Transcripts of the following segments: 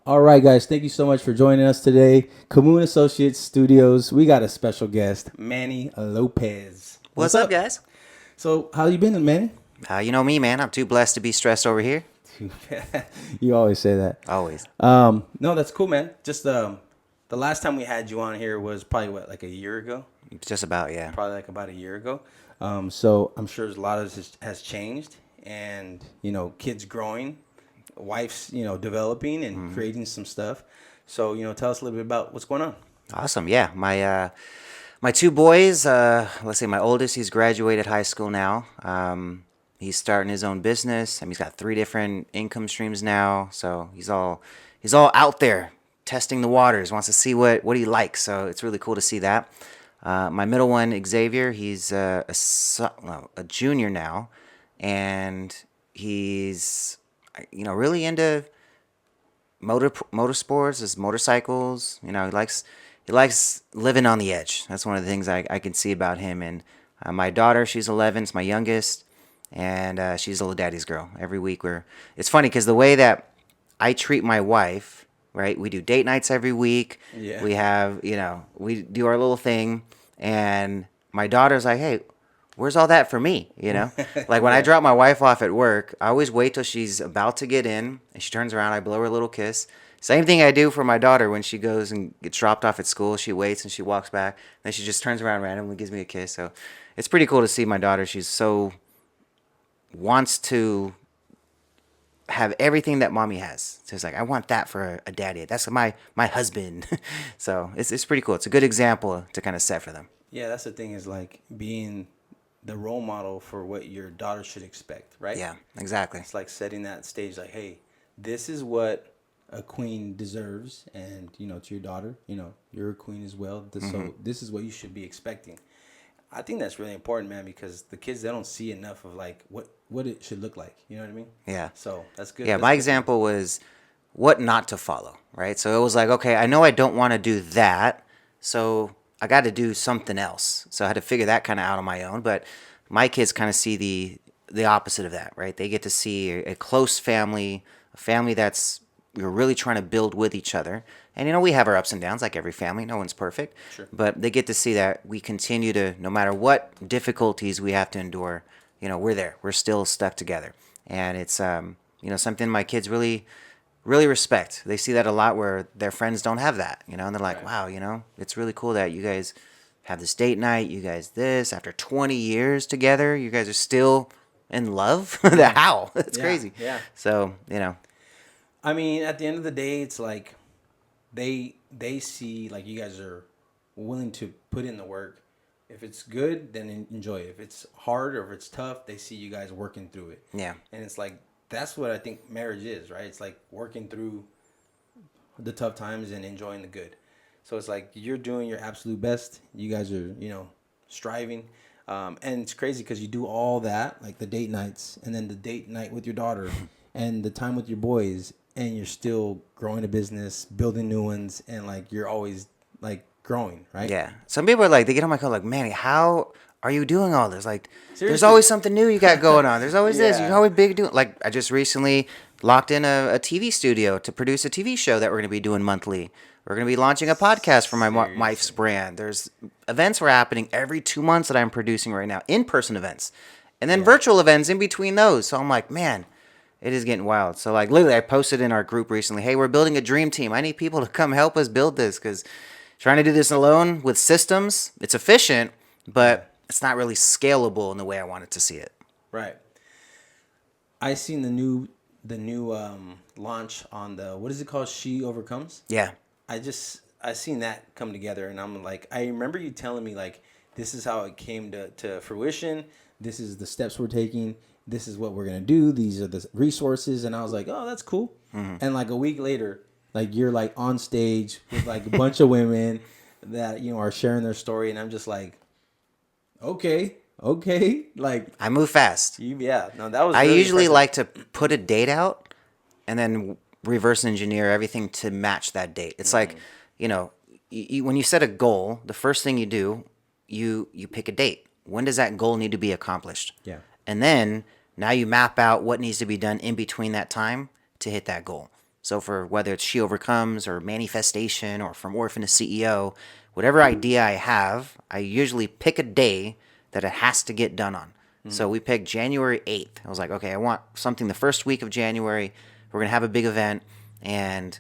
All right, guys. Thank you so much for joining us today. Camou and Associates Studios. We got a special guest, Manny Lopez. What's up, guys? So, how you been, Manny? You know me, man. I'm too blessed to be stressed over here. You always say that. Always. No, that's cool, man. Just the last time we had you on here was probably like a year ago. Just about, yeah. Probably like about a year ago. So I'm sure a lot of this has changed, and kids growing, wife's developing and creating some stuff. So tell us a little bit about what's going on. Awesome. Yeah. My two boys, let's say my oldest, he's graduated high school now. He's starting his own business. I mean, he's got 3 different income streams now. So he's all out there testing the waters, wants to see what he likes. So it's really cool to see that. My middle one, Xavier, he's a junior now, and he's really into motorsports, his motorcycles. He likes living on the edge. That's one of the things I can see about him. And my daughter, she's 11, it's my youngest, and she's a little daddy's girl. Every week it's funny because the way that I treat my wife, right? We do date nights every week. Yeah. We have, we do our little thing, and my daughter's like, hey, where's all that for me? Like when I drop my wife off at work, I always wait till she's about to get in, and she turns around, I blow her a little kiss. Same thing I do for my daughter when she goes and gets dropped off at school. She waits and she walks back, then she just turns around randomly and gives me a kiss. So it's pretty cool to see my daughter. She's so wants to have everything that mommy has. So it's like, I want that for a daddy. That's my husband. So it's pretty cool. It's a good example to kind of set for them. Yeah, that's the thing, is like being the role model for what your daughter should expect, right? Yeah, exactly. It's like setting that stage, like, hey, this is what a queen deserves, and to your daughter, you're a queen as well. So this is what you should be expecting. I think that's really important, man, because the kids, they don't see enough of like what it should look like. You know what I mean? Yeah. So that's good. Yeah, That's my good. example was what not to follow, right? So it was like, okay, I know I don't want to do that, so I got to do something else. So I had to figure that kind of out on my own. But my kids kind of see the opposite of that, right? They get to see a close family, a family that's we're really trying to build with each other. And we have our ups and downs like every family. No one's perfect. Sure. But they get to see that we continue to, no matter what difficulties we have to endure, we're there. We're still stuck together. And it's something my kids really really respect. They see that a lot where their friends don't have that, and they're like, Right. wow, it's really cool that you guys have this date night. You guys after 20 years together, you guys are still in love. How? That's Yeah. crazy. Yeah. So, I mean, at the end of the day, it's like they see like you guys are willing to put in the work. If it's good, then enjoy it. If it's hard or if it's tough, they see you guys working through it. yeah. And it's like that's what I think marriage is, right? It's like working through the tough times and enjoying the good. So it's like you're doing your absolute best. You guys are, striving. And it's crazy because you do all that, like the date nights, and then the date night with your daughter, and the time with your boys, and you're still growing a business, building new ones, and like you're always like growing, right? Yeah. Some people are like, they get on my call like, Manny, how are you doing all this? Like, there's Seriously. always something new you got going on. There's always this. Yeah. You're always big doing. Like, I just recently locked in a TV studio to produce a TV show that we're going to be doing monthly. We're going to be launching a podcast for my wife's Seriously. brand. There's events were happening every 2 months that I'm producing right now, in-person events, and then Yeah. virtual events in between those. So I'm like, man, it is getting wild. So like literally, I posted in our group recently, hey, we're building a dream team. I need people to come help us build this because trying to do this alone with systems, it's efficient, but it's not really scalable in the way I wanted to see it. Right. I seen the new launch on the, what is it called? She Overcomes. Yeah. I seen that come together, and I'm like, I remember you telling me like this is how it came to fruition. This is the steps we're taking. This is what we're gonna do. These are the resources, and I was like, oh, that's cool. And like a week later, like you're like on stage with like a bunch of women that are sharing their story, and I'm just like, okay, like I move fast. yeah, no, that was. I Really usually impressive. like to put a date out and then reverse engineer everything to match that date. It's like, when you set a goal, the first thing you do, you pick a date. When does that goal need to be accomplished? Yeah. And then now you map out what needs to be done in between that time to hit that goal. So for whether it's She Overcomes or Manifestation or From Orphan to CEO, whatever idea I have, I usually pick a day that it has to get done on. So we picked January 8th. I was like, okay, I want something the first week of January. We're going to have a big event. And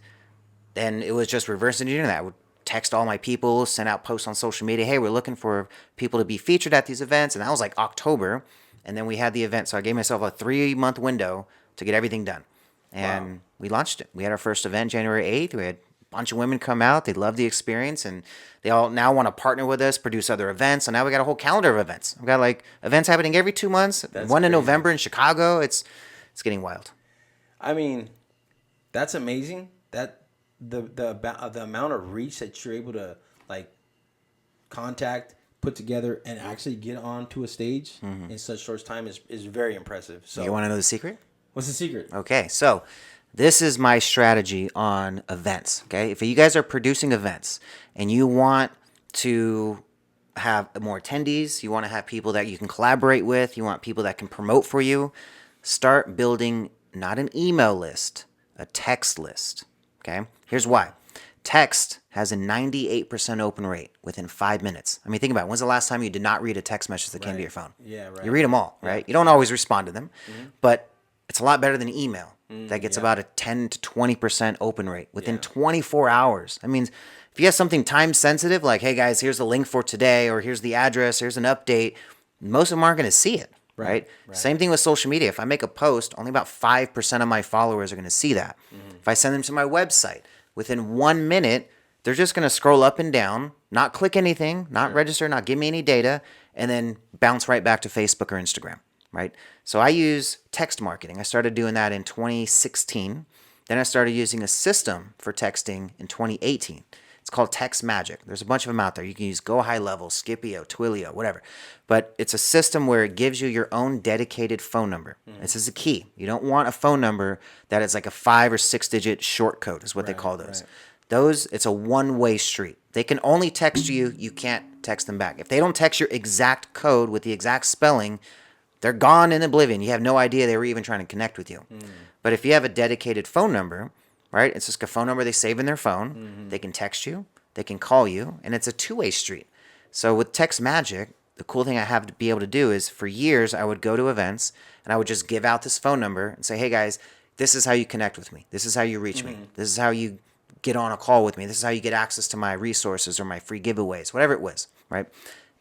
then it was just reverse engineering that. I would text all my people, send out posts on social media. Hey, we're looking for people to be featured at these events. And that was like October. And then we had the event. So I gave myself a 3-month window to get everything done. And we launched it. We had our first event January 8th. We had a bunch of women come out. They loved the experience. And they all now want to partner with us, produce other events. So now we got a whole calendar of events. We've got like events happening every 2 months. That's one in crazy. November in Chicago. It's getting wild. I mean, that's amazing. That the amount of reach that you're able to like contact, put together, and actually get onto a stage in such short time is very impressive. So You want to know the secret? what's the secret? Okay, so this is my strategy on events. Okay, if you guys are producing events and you want to have more attendees, you want to have people that you can collaborate with, you want people that can promote for you, start building not an email list, a text list. Okay, here's why. Text has a 98% open rate within 5 minutes. I mean, think about it. When's the last time you did not read a text message that came to your phone? Yeah, right. You read them all, right? You don't always respond to them, but it's a lot better than email. That gets about a 10 to 20% open rate within 24 hours. That means if you have something time sensitive, like, hey guys, here's the link for today, or here's the address, here's an update, most of them aren't going to see it, right? Same thing with social media. If I make a post, only about 5% of my followers are going to see that. If I send them to my website, within 1 minute, they're just going to scroll up and down, not click anything, not register, not give me any data, and then bounce right back to Facebook or Instagram, right? So I use text marketing. I started doing that in 2016. Then I started using a system for texting in 2018. It's called Text Magic. There's a bunch of them out there. You can use Go High Level, Scipio, Twilio, whatever. But it's a system where it gives you your own dedicated phone number. This is the key. You don't want a phone number that is like a 5 or 6 digit short code is what they call those. Those, it's a one-way street. They can only text you. You can't text them back. If they don't text your exact code with the exact spelling, they're gone in oblivion. You have no idea they were even trying to connect with you. But if you have a dedicated phone number, right? It's just a phone number they save in their phone. They can text you. They can call you. And it's a two-way street. So with Text Magic, the cool thing I have to be able to do is for years, I would go to events and I would just give out this phone number and say, hey guys, this is how you connect with me. This is how you reach me. This is how you get on a call with me. This is how you get access to my resources or my free giveaways, whatever it was, right?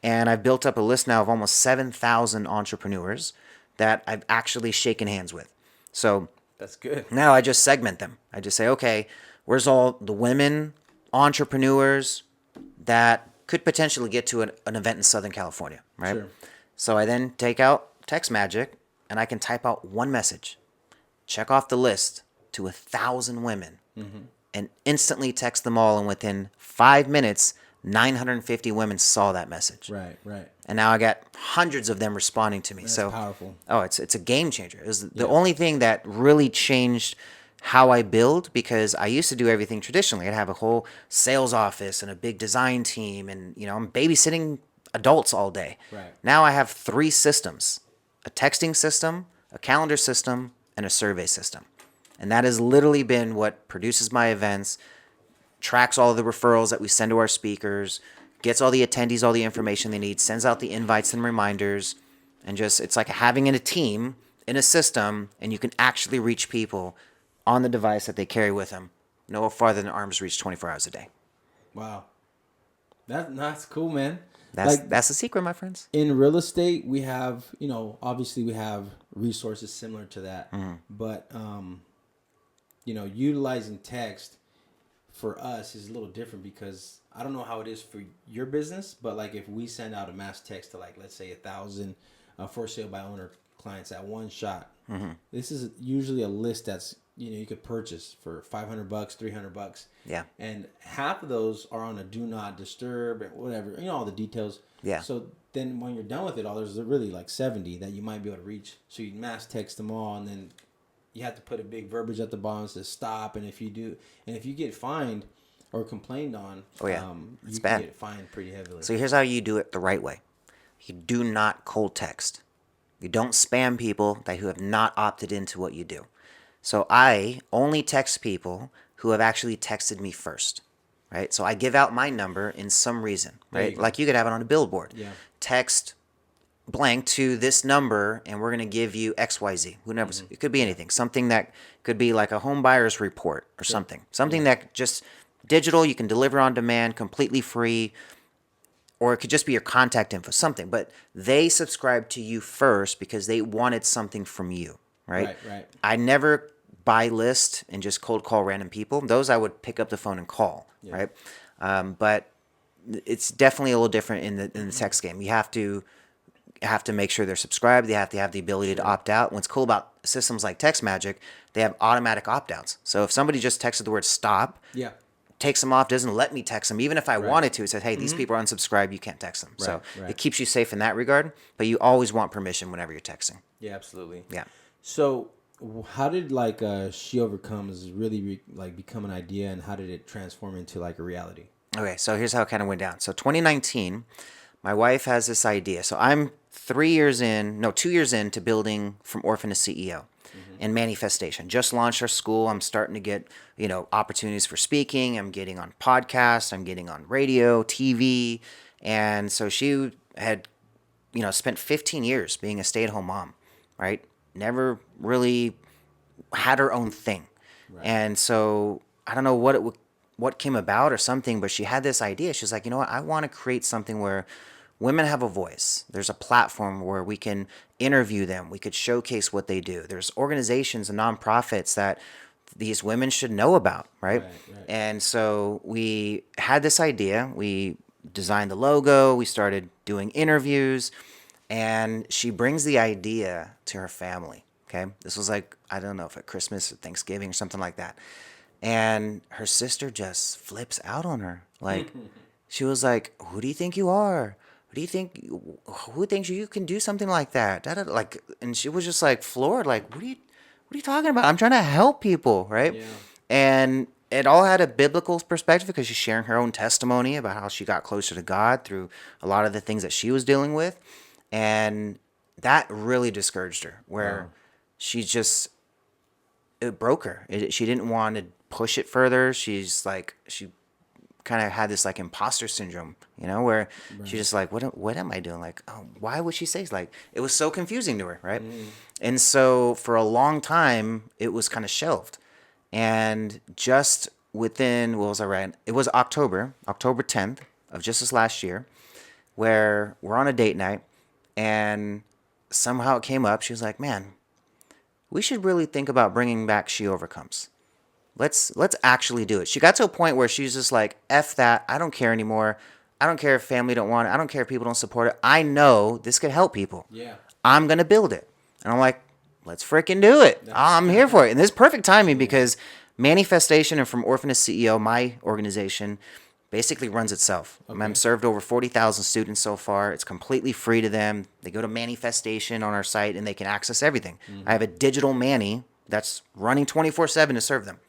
And I've built up a list now of almost 7,000 entrepreneurs that I've actually shaken hands with. So That's good. now I just segment them. I just say, okay, where's all the women entrepreneurs that could potentially get to an event in Southern California, right? Sure. So I then take out Text Magic and I can type out one message, check off the list to 1,000 women, and instantly text them all. And within 5 minutes, 950 women saw that message. Right. And now I got hundreds of them responding to me. That's so powerful. Oh, it's a game changer. It was the only thing that really changed how I build, because I used to do everything traditionally. I'd have a whole sales office and a big design team, and I'm babysitting adults all day. Right. Now I have 3 systems: a texting system, a calendar system, and a survey system. And that has literally been what produces my events, tracks all of the referrals that we send to our speakers, gets all the attendees all the information they need, sends out the invites and reminders, and just it's like having a team in a system, and you can actually reach people on the device that they carry with them no farther than arm's reach 24 hours a day. Wow. That's cool, man. That's the secret, my friends. In real estate, we have, obviously we have resources similar to that, but utilizing text for us is a little different, because I don't know how it is for your business, but like if we send out a mass text to, like, let's say 1,000 for sale by owner clients at one shot, this is usually a list that's you could purchase for $500, $300. Yeah. And half of those are on a do not disturb or whatever, all the details. Yeah. So then when you're done with it all, there's really like 70 that you might be able to reach. So you mass text them all, and then you have to put a big verbiage at the bottom that says stop. And if you get fined or complained on, it's you bad. can get fined pretty heavily. So here's how you do it the right way. You do not cold text. You don't spam people who have not opted into what you do. So I only text people who have actually texted me first, right? So I give out my number in some reason, right? Like you could have it on a billboard. Yeah. Text blank to this number and we're going to give you XYZ. Who knows? It could be anything. Something that could be like a home buyer's report or something. Something that just digital, you can deliver on demand, completely free, or it could just be your contact info, something. But they subscribed to you first because they wanted something from you, right? Right. I never buy list and just cold call random people. Those I would pick up the phone and call, right? But it's definitely a little different in the text game. You have to make sure they're subscribed. They have to have the ability to opt out. What's cool about systems like TextMagic, they have automatic opt-outs. So if somebody just texted the word stop, Yeah. takes them off, doesn't let me text them, even if I wanted to, it says, hey, these people are unsubscribed, you can't text them. So it keeps you safe in that regard, but you always want permission whenever you're texting. Yeah, absolutely. Yeah. So how did like She Overcomes really like become an idea, and how did it transform into like a reality? Okay, so here's how it kind of went down. So 2019, my wife has this idea. So I'm 2 years into building From Orphan to CEO and Manifestation. Just launched our school. I'm starting to get, opportunities for speaking. I'm getting on podcasts. I'm getting on radio, TV. And so she had, spent 15 years being a stay-at-home mom, right? Never really had her own thing. Right. And so I don't know what came about or something, but she had this idea. She's like, you know what? I want to create something where women have a voice. There's a platform where we can interview them. We could showcase what they do. There's organizations and nonprofits that these women should know about, right? And so we had this idea. We designed the logo. We started doing interviews. And she brings the idea to her family, okay? This was like, I don't know if at Christmas or Thanksgiving or something like that. And her sister just flips out on her. Like, she was like, who do you think you are? Who thinks you can do something like that? Like, and she was just like floored, like, what are you talking about? I'm trying to help people, right? Yeah. And it all had a biblical perspective because she's sharing her own testimony about how she got closer to God through a lot of the things that she was dealing with. And that really discouraged her, where she just, it broke her. She didn't want to push it further. She kind of had this like imposter syndrome, where she's just like, what am I doing? Like, oh, why would she say it's like, it was so confusing to her, right? And so for a long time, it was kind of shelved. And just within, what was I right? It was October 10th of just this last year, where we're on a date night, and somehow it came up. She was like, man, we should really think about bringing back She Overcomes. Let's actually do it. She got to a point where she's just like, F that. I don't care anymore. I don't care if family don't want it. I don't care if people don't support it. I know this could help people. Yeah. I'm going to build it. And I'm like, let's freaking do it. I'm here for it. And this is perfect timing because Manifestation and From Orphan to CEO, my organization, basically runs itself. Okay. I'm served over 40,000 students so far. It's completely free to them. They go to Manifestation on our site and they can access everything. I have a digital Manny that's running 24/7 to serve them.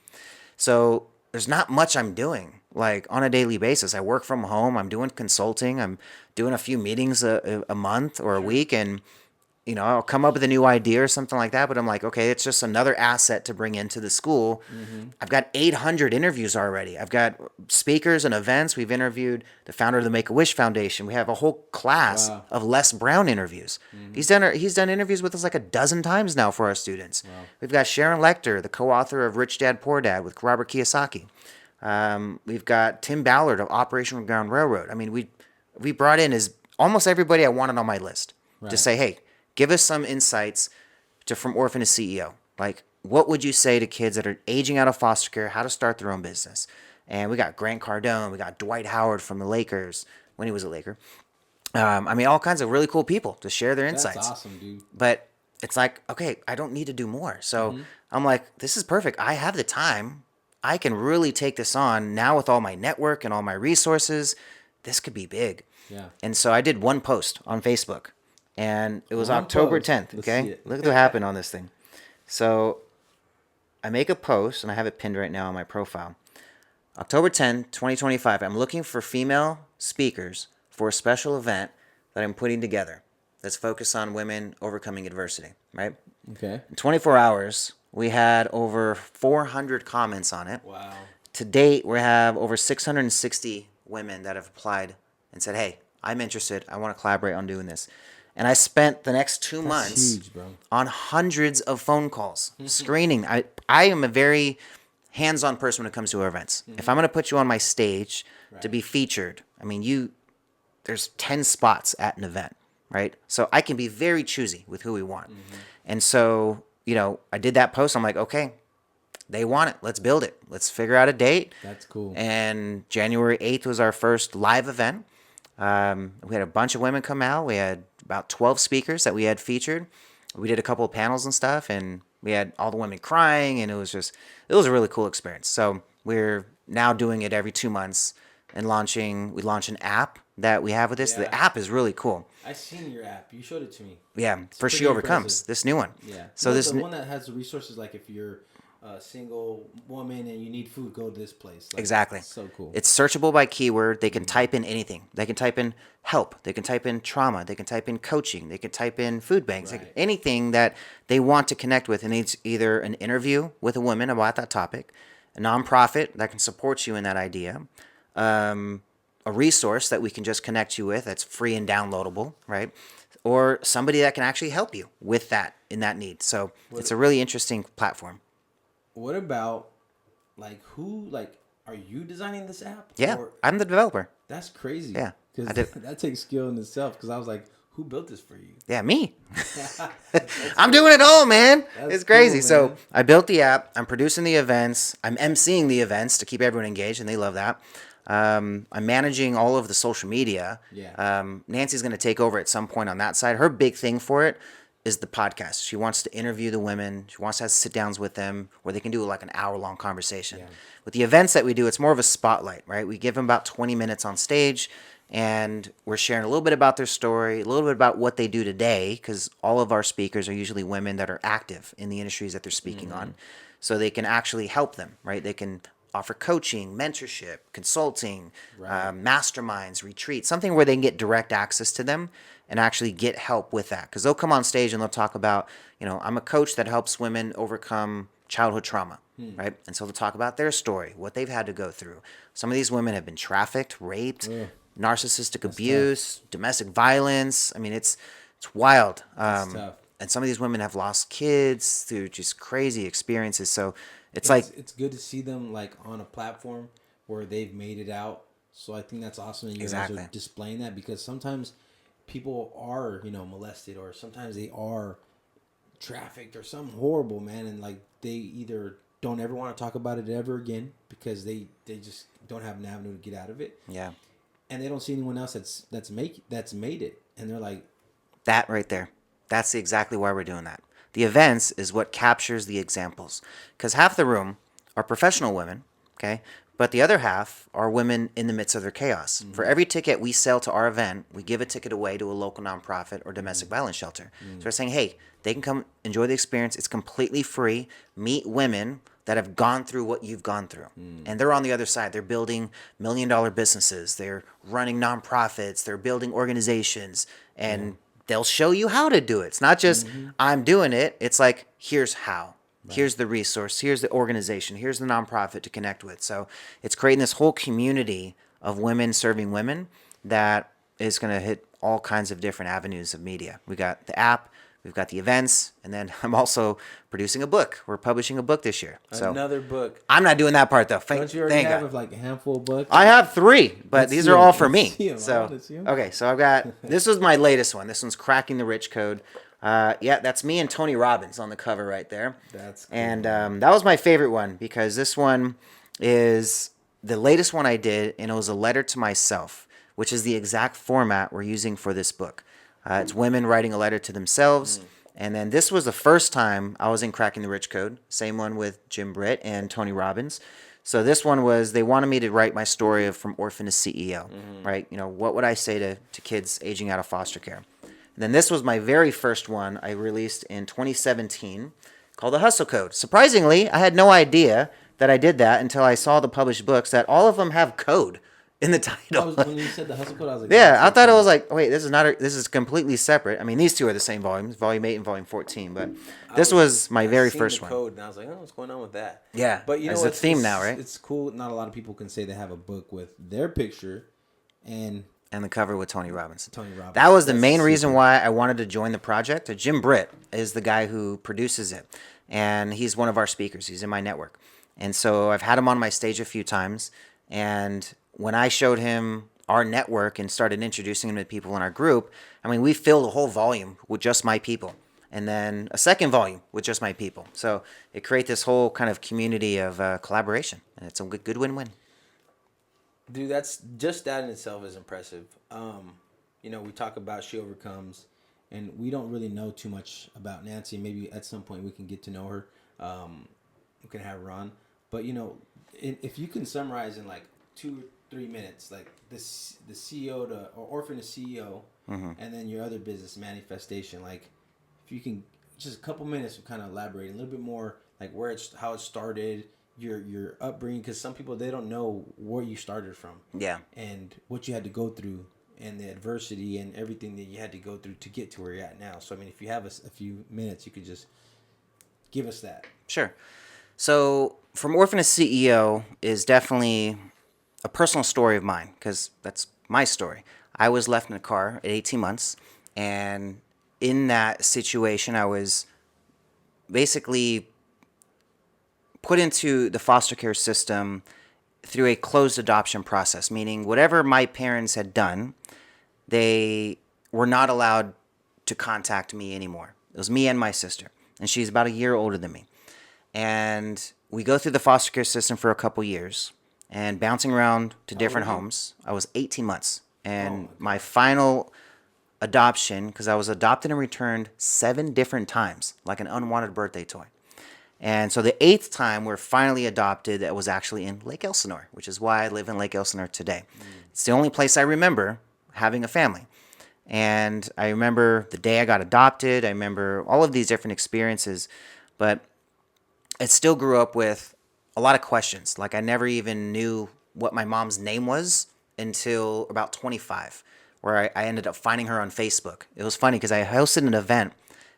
So there's not much I'm doing like on a daily basis. I work from home. I'm doing consulting. I'm doing a few meetings a month or a week, and I'll come up with a new idea or something like that. But I'm like, okay, it's just another asset to bring into the school. I've got 800 interviews already. I've got speakers and events. We've interviewed the founder of the Make-A-Wish Foundation. We have a whole class of Les Brown interviews. He's done interviews with us like a dozen times now for our students. We've got Sharon Lecter, the co-author of Rich Dad Poor Dad with Robert Kiyosaki. We've got Tim Ballard of Operation Underground Railroad. I mean, we brought in almost everybody I wanted on my list to say, hey, give us some insights to From Orphan to CEO. Like, what would you say to kids that are aging out of foster care, how to start their own business? And we got Grant Cardone. We got Dwight Howard from the Lakers when he was a Laker. All kinds of really cool people to share their insights. That's awesome, dude. But it's like, okay, I don't need to do more. So I'm like, this is perfect. I have the time. I can really take this on now with all my network and all my resources. This could be big. Yeah. And so I did one post on Facebook. And it was October 10th, okay? Look at what happened on this thing. So I make a post, and I have it pinned right now on my profile. October 10th, 2025, I'm looking for female speakers for a special event that I'm putting together that's focused on women overcoming adversity, right? Okay. In 24 hours, We had over 400 comments on it. Wow. To date, we have over 660 women that have applied and said, "Hey, I'm interested. I want to collaborate on doing this." And I spent the next 2 months huge, bro. on hundreds of phone calls, screening. I am a very hands-on person when it comes to our events. If I'm going to put you on my stage to be featured, I mean, there's 10 spots at an event, right? So I can be very choosy with who we want. And so, I did that post. I'm like, okay, they want it. Let's build it. Let's figure out a date. That's cool. And January 8th was our first live event. We had a bunch of women come out. We had about 12 speakers that we had featured. We did a couple of panels and stuff, and we had all the women crying, and it was a really cool experience. So we're now doing it every 2 months and we launch an app that we have with this. Yeah. The app is really cool. I seen your app. You showed it to me. Yeah, for She pretty Overcomes, impressive. this new one. Yeah. So this the one that has the resources, like if you're a single woman and you need food, go to this place. Like, Exactly. So cool. It's searchable by keyword. They can type in anything. They can type in help. They can type in trauma. They can type in coaching. They can type in food banks. Right. Like anything that they want to connect with. And it's either an interview with a woman about that topic, a nonprofit that can support you in that idea, a resource that we can just connect you with that's free and downloadable, right? Or somebody that can actually help you with that in that need. So it's a really interesting platform. What about are you designing this app? Yeah, Or, I'm the developer. that's crazy. Yeah, I Because did. that takes skill in itself. Because I was like, who built this for you? Yeah, me. I'm doing it all, man. That's It's crazy. cool, So man. I built the app. I'm producing the events. I'm emceeing the events to keep everyone engaged, and they love that. I'm managing all of the social media. Yeah. Nancy's going to take over at some point on that side. Her big thing for it is the podcast. She wants to interview the women. She wants to have sit downs with them where they can do like an hour-long conversation. Yeah. With the events that we do, it's more of a spotlight, right? We give them about 20 minutes on stage, and we're sharing a little bit about their story, a little bit about what they do today, because all of our speakers are usually women that are active in the industries that they're speaking on. So they can actually help them, right? They can offer coaching, mentorship, consulting, masterminds, retreats, something where they can get direct access to them and actually get help with that. Because they'll come on stage and they'll talk about, I'm a coach that helps women overcome childhood trauma, right? And so they'll talk about their story, what they've had to go through. Some of these women have been trafficked, raped, narcissistic abuse, domestic violence. I mean, it's wild. tough. And some of these women have lost kids through just crazy experiences. So it's good to see them like on a platform where they've made it out. So I think that's awesome that you guys Exactly. are displaying that, because sometimes people are, molested, or sometimes they are trafficked or something horrible, man, and like they either don't ever want to talk about it ever again because they just don't have an avenue to get out of it. Yeah. And they don't see anyone else that's made it, and they're like, That right there. That's exactly why we're doing that. The events is what captures the examples. Because half the room are professional women, okay? But the other half are women in the midst of their chaos. For every ticket we sell to our event, we give a ticket away to a local nonprofit or domestic violence shelter. So we're saying, hey, they can come enjoy the experience. It's completely free. Meet women that have gone through what you've gone through. And they're on the other side. They're building $1 million businesses. They're running nonprofits. They're building organizations. And they'll show you how to do it. It's not just, I'm doing it. It's like, here's how. Right. Here's the resource. Here's the organization. Here's the nonprofit to connect with. So it's creating this whole community of women serving women that is going to hit all kinds of different avenues of media. We got the app. We've got the events. And then I'm also producing a book. We're publishing a book this year. So another book. I'm not doing that part, though. Don't you already have like a handful of books? I have 3, but Let's these see are 'em. all for Let's me. see 'em. I So wanna see 'em. okay, so I've got this was my latest one. This one's Cracking the Rich Code. Yeah, that's me and Tony Robbins on the cover right there. That's cool. And that was my favorite one because this one is the latest one I did, and it was a letter to myself, which is the exact format we're using for this book. It's women writing a letter to themselves. And then this was the first time I was in Cracking the Rich Code. Same one with Jim Britt and Tony Robbins. So this one was, they wanted me to write my story of from orphan to CEO, right? What would I say to kids aging out of foster care? And then this was my very first one I released in 2017 called The Hustle Code. Surprisingly, I had no idea that I did that until I saw the published books that all of them have code in the title. When you said the hustle code, I was like, Yeah, I thought it was like, wait, this is not. This is completely separate. I mean, these two are the same volumes, volume 8 and volume 14. But this was my very seen first the one. code, and I was like, oh, what's going on with that? Yeah, But you there's know, a theme now, right? It's cool. Not a lot of people can say they have a book with their picture and The cover with Tony Robbins. Tony Robbins. That was the That's main reason super. why I wanted to join the project. Jim Britt is the guy who produces it, and he's one of our speakers. He's in my network, and so I've had him on my stage a few times. And when I showed him our network and started introducing him to people in our group, I mean, we filled a whole volume with just my people, and then a second volume with just my people. So it creates this whole kind of community of collaboration, and it's a good win-win. Dude, that's just that in itself is impressive. You know, we talk about She Overcomes, and we don't really know too much about Nancy. Maybe at some point we can get to know her. We can have her on. But you know, if you can summarize in like 2 or 3 minutes, like the CEO to or Orphan to CEO, and then your other business Manifestation, like if you can just a couple minutes to kind of elaborate a little bit more, like how it started, your upbringing, because some people they don't know where you started from, Yeah. and what you had to go through, and the adversity and everything that you had to go through to get to where you're at now. So I mean, if you have a few minutes, you could just give us that. Sure. So, From Orphan to CEO is definitely a personal story of mine because that's my story. I was left in a car at 18 months, and in that situation, I was basically put into the foster care system through a closed adoption process, meaning whatever my parents had done, they were not allowed to contact me anymore. It was me and my sister, and she's about a year older than me. And we go through the foster care system for a couple years and bouncing around to different homes. I was 18 months. And my final adoption, because I was adopted and returned 7 different times, like an unwanted birthday toy. And so the 8th time we're finally adopted, that was actually in Lake Elsinore, which is why I live in Lake Elsinore today. It's the only place I remember having a family. And I remember the day I got adopted. I remember all of these different experiences. But I still grew up with a lot of questions. Like I never even knew what my mom's name was until about 25, where I ended up finding her on Facebook. It was funny because I hosted an event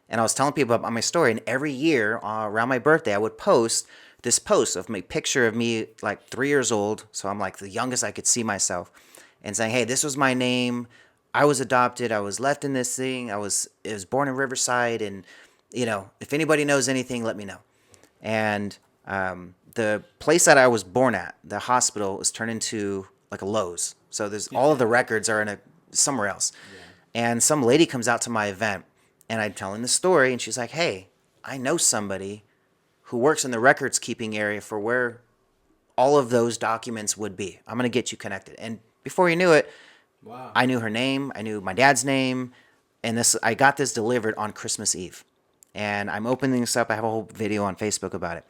and I was telling people about my story. And every year around my birthday, I would post this post of my picture of me like 3 years old. So I'm like the youngest I could see myself, and saying, hey, this was my name. I was adopted. I was left in this thing. I was born in Riverside. And, you know, if anybody knows anything, let me know. And the place that I was born at, the hospital, was turned into like a Lowe's. So there's all of the records are in somewhere else. Yeah. And some lady comes out to my event, and I'm telling the story, and she's like, hey, I know somebody who works in the records keeping area for where all of those documents would be. I'm going to get you connected. And before you knew it, wow. I knew her name. I knew my dad's name. And I got this delivered on Christmas Eve. And I'm opening this up. I have a whole video on Facebook about it.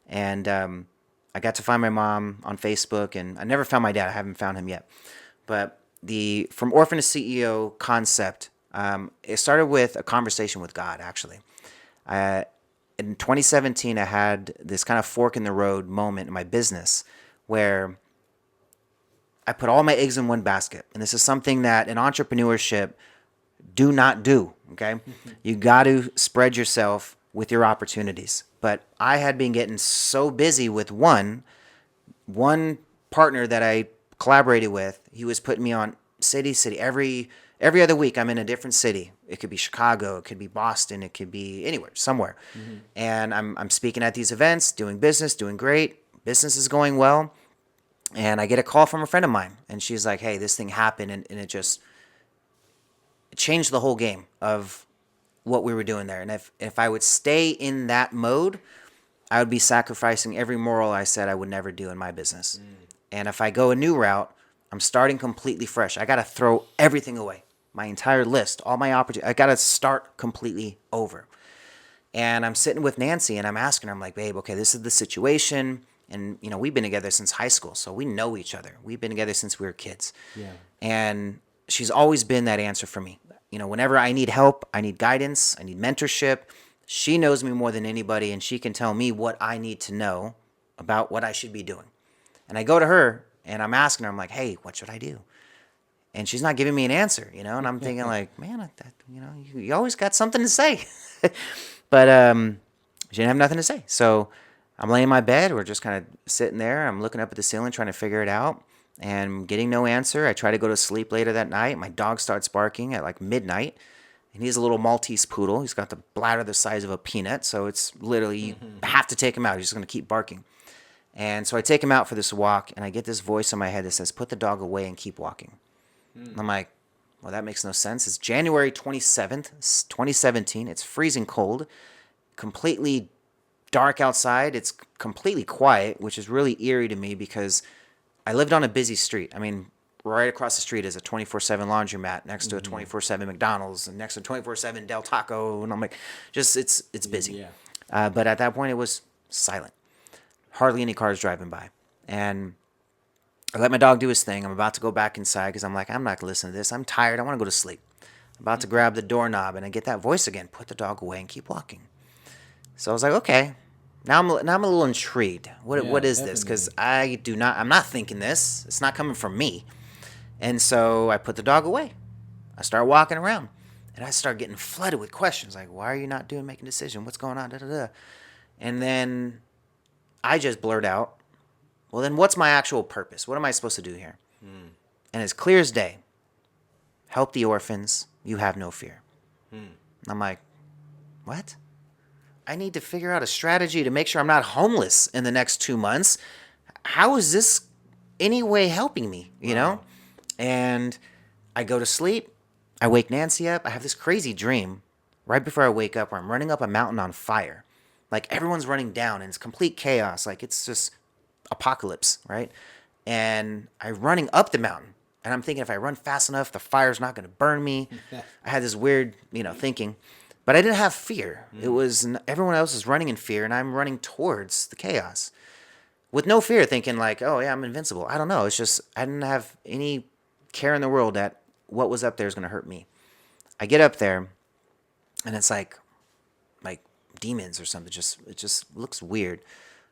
And I got to find my mom on Facebook, and I never found my dad. I haven't found him yet. But the From Orphan to CEO concept, it started with a conversation with God, actually. In 2017, I had this kind of fork in the road moment in my business where I put all my eggs in one basket. And this is something that in entrepreneurship, do not do, okay? You got to spread yourself with your opportunities. But I had been getting so busy with one partner that I collaborated with. He was putting me on city. Every other week, I'm in a different city. It could be Chicago, it could be Boston, it could be anywhere, somewhere. Mm-hmm. And I'm speaking at these events, doing business, doing great. Business is going well. And I get a call from a friend of mine, and she's like, hey, this thing happened, and it changed the whole game of what we were doing there. And if I would stay in that mode, I would be sacrificing every moral I said I would never do in my business. And if I go a new route, I'm starting completely fresh. I got to throw everything away, my entire list, all my opportunities. I got to start completely over. And I'm sitting with Nancy, and I'm asking her, I'm like, babe, okay, this is the situation. And, you know, we've been together since high school, so we know each other. We've been together since we were kids. Yeah. And she's always been that answer for me. You know, whenever I need help, I need guidance, I need mentorship, she knows me more than anybody, and she can tell me what I need to know about what I should be doing. And I go to her, And I'm asking her, I'm like, hey, what should I do? And she's not giving me an answer, you know? And I'm thinking like, man, you always got something to say. But she didn't have nothing to say. So I'm laying in my bed. We're just kind of sitting there. I'm looking up at the ceiling trying to figure it out and getting no answer. I try to go to sleep later that night. My dog starts barking at like midnight. And he's a little Maltese poodle. He's got the bladder the size of a peanut. So it's literally, you have to take him out. He's just going to keep barking. And so I take him out for this walk, and I get this voice in my head that says, put the dog away and keep walking. And I'm like, well, that makes no sense. It's January 27th, 2017. It's freezing cold, completely dark outside. It's completely quiet, which is really eerie to me because I lived on a busy street. I mean, right across the street is a 24/7 laundromat next to a 24/7 McDonald's and next to a 24/7 Del Taco. And I'm like, just, it's busy. Yeah. But at that point, it was silent. Hardly any cars driving by. And I let my dog do his thing. I'm about to go back inside because I'm like, I'm not going to listen to this. I'm tired. I want to go to sleep. I'm about to grab the doorknob and I get that voice again. Put the dog away and keep walking. So I was like, okay. Now I'm a little intrigued. What is this? Because I'm not thinking this. It's not coming from me. And so I put the dog away. I start walking around. And I start getting flooded with questions. Like, why are you not making a decision? What's going on? Da, da, da. And then I just blurt out, well, then what's my actual purpose? What am I supposed to do here? And it's clear as day. Help the orphans. You have no fear. I'm like, what? I need to figure out a strategy to make sure I'm not homeless in the next 2 months. How is this any way helping me, you know? And I go to sleep. I wake Nancy up. I have this crazy dream right before I wake up where I'm running up a mountain on fire. Like everyone's running down and it's complete chaos. Like it's just apocalypse, right? And I'm running up the mountain. And I'm thinking if I run fast enough, the fire's not going to burn me. I had this weird, thinking. But I didn't have fear. It was everyone else is running in fear, and I'm running towards the chaos with no fear, thinking like, oh, yeah, I'm invincible. I don't know. It's just I didn't have any care in the world that what was up there is going to hurt me. I get up there, and it's like demons or something. It just looks weird.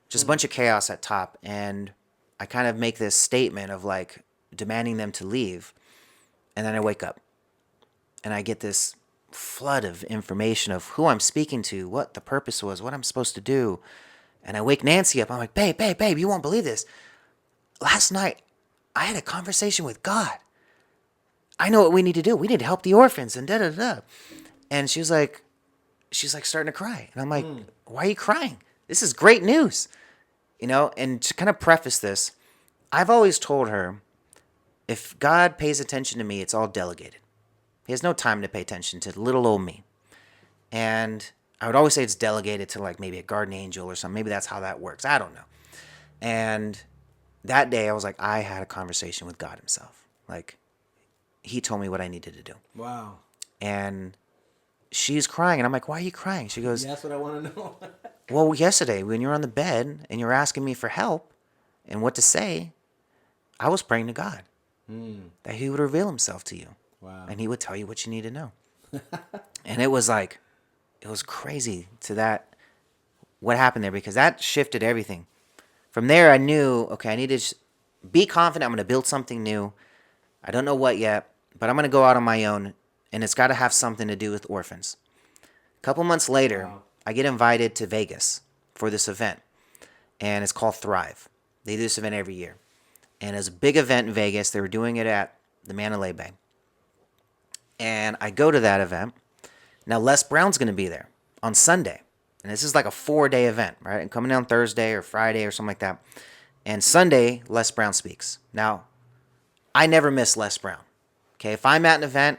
Just a bunch of chaos at top, and I kind of make this statement of like demanding them to leave, and then I wake up, and I get this flood of information of who I'm speaking to, what the purpose was, what I'm supposed to do. And I wake Nancy up. I'm like, babe, you won't believe this. Last night, I had a conversation with God. I know what we need to do. We need to help the orphans and da-da-da. And she's like starting to cry. And I'm like, why are you crying? This is great news. And to kind of preface this, I've always told her, if God pays attention to me, it's all delegated. He has no time to pay attention to little old me. And I would always say it's delegated to like maybe a guardian angel or something. Maybe that's how that works. I don't know. And that day I was like, I had a conversation with God himself. Like he told me what I needed to do. Wow. And she's crying. And I'm like, why are you crying? She goes, Yeah, that's what I want to know. well, yesterday when you were on the bed and you were asking me for help and what to say, I was praying to God that he would reveal himself to you. Wow. And he would tell you what you need to know. And it was crazy to that, what happened there, because that shifted everything. From there, I knew, okay, I need to be confident. I'm going to build something new. I don't know what yet, but I'm going to go out on my own, and it's got to have something to do with orphans. A couple months later, I get invited to Vegas for this event, and it's called Thrive. They do this event every year. And it's a big event in Vegas. They were doing it at the Mandalay Bay. And I go to that event. Now, Les Brown's going to be there on Sunday. And this is like a 4-day event, right? And coming down Thursday or Friday or something like that. And Sunday, Les Brown speaks. Now, I never miss Les Brown. Okay, if I'm at an event,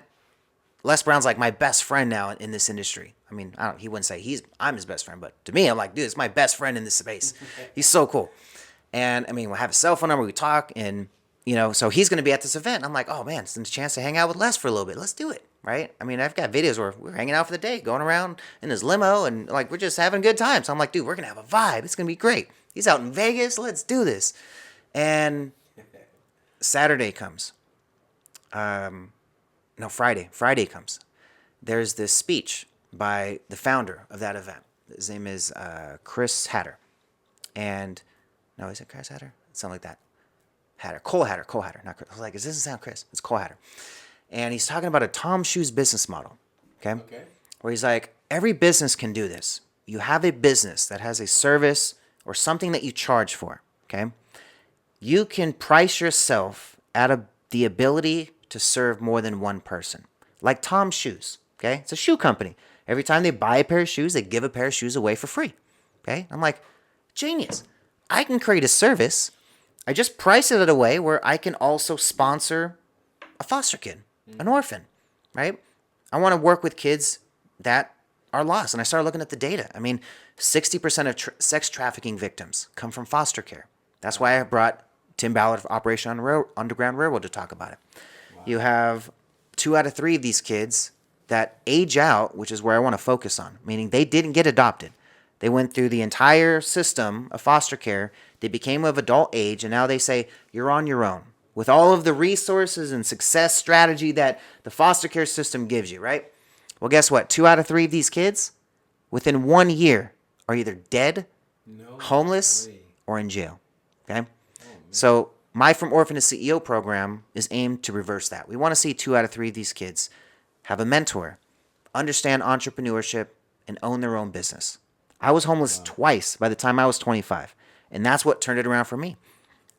Les Brown's like my best friend now in this industry. I mean, he wouldn't say I'm his best friend, but to me, I'm like, dude, it's my best friend in this space. He's so cool. And I mean, we'll have a cell phone number, we talk, and so he's going to be at this event. I'm like, oh man, it's a chance to hang out with Les for a little bit. Let's do it, right? I mean, I've got videos where we're hanging out for the day, going around in his limo, and like we're just having a good time. So I'm like, dude, we're going to have a vibe. It's going to be great. He's out in Vegas. Let's do this. And Saturday comes. Friday. Friday comes. There's this speech by the founder of that event. His name is Chris Hatter. And, no, is it Chris Hatter? Something like that. Cole Hatter, not Chris. I was like, this doesn't sound Chris. It's Cole Hatter. And he's talking about a Tom Shoes business model, okay? Where he's like, every business can do this. You have a business that has a service or something that you charge for, okay? You can price yourself at the ability to serve more than one person. Like Tom Shoes, okay? It's a shoe company. Every time they buy a pair of shoes, they give a pair of shoes away for free, okay? I'm like, genius. I can create a service. I just price it at a way where I can also sponsor a foster kid, an orphan, right? I want to work with kids that are lost. And I started looking at the data. I mean, 60% of sex trafficking victims come from foster care. That's why I brought Tim Ballard of Operation Underground Railroad to talk about it. Wow. You have 2 out of 3 of these kids that age out, which is where I want to focus on, meaning they didn't get adopted. They went through the entire system of foster care. They became of adult age, and now they say, you're on your own. With all of the resources and success strategy that the foster care system gives you, right? Well, guess what? 2 out of 3 of these kids, within 1 year, are either dead, homeless, or in jail. Okay? So my From Orphan to CEO program is aimed to reverse that. We want to see 2 out of 3 of these kids have a mentor, understand entrepreneurship, and own their own business. I was homeless twice by the time I was 25, and that's what turned it around for me.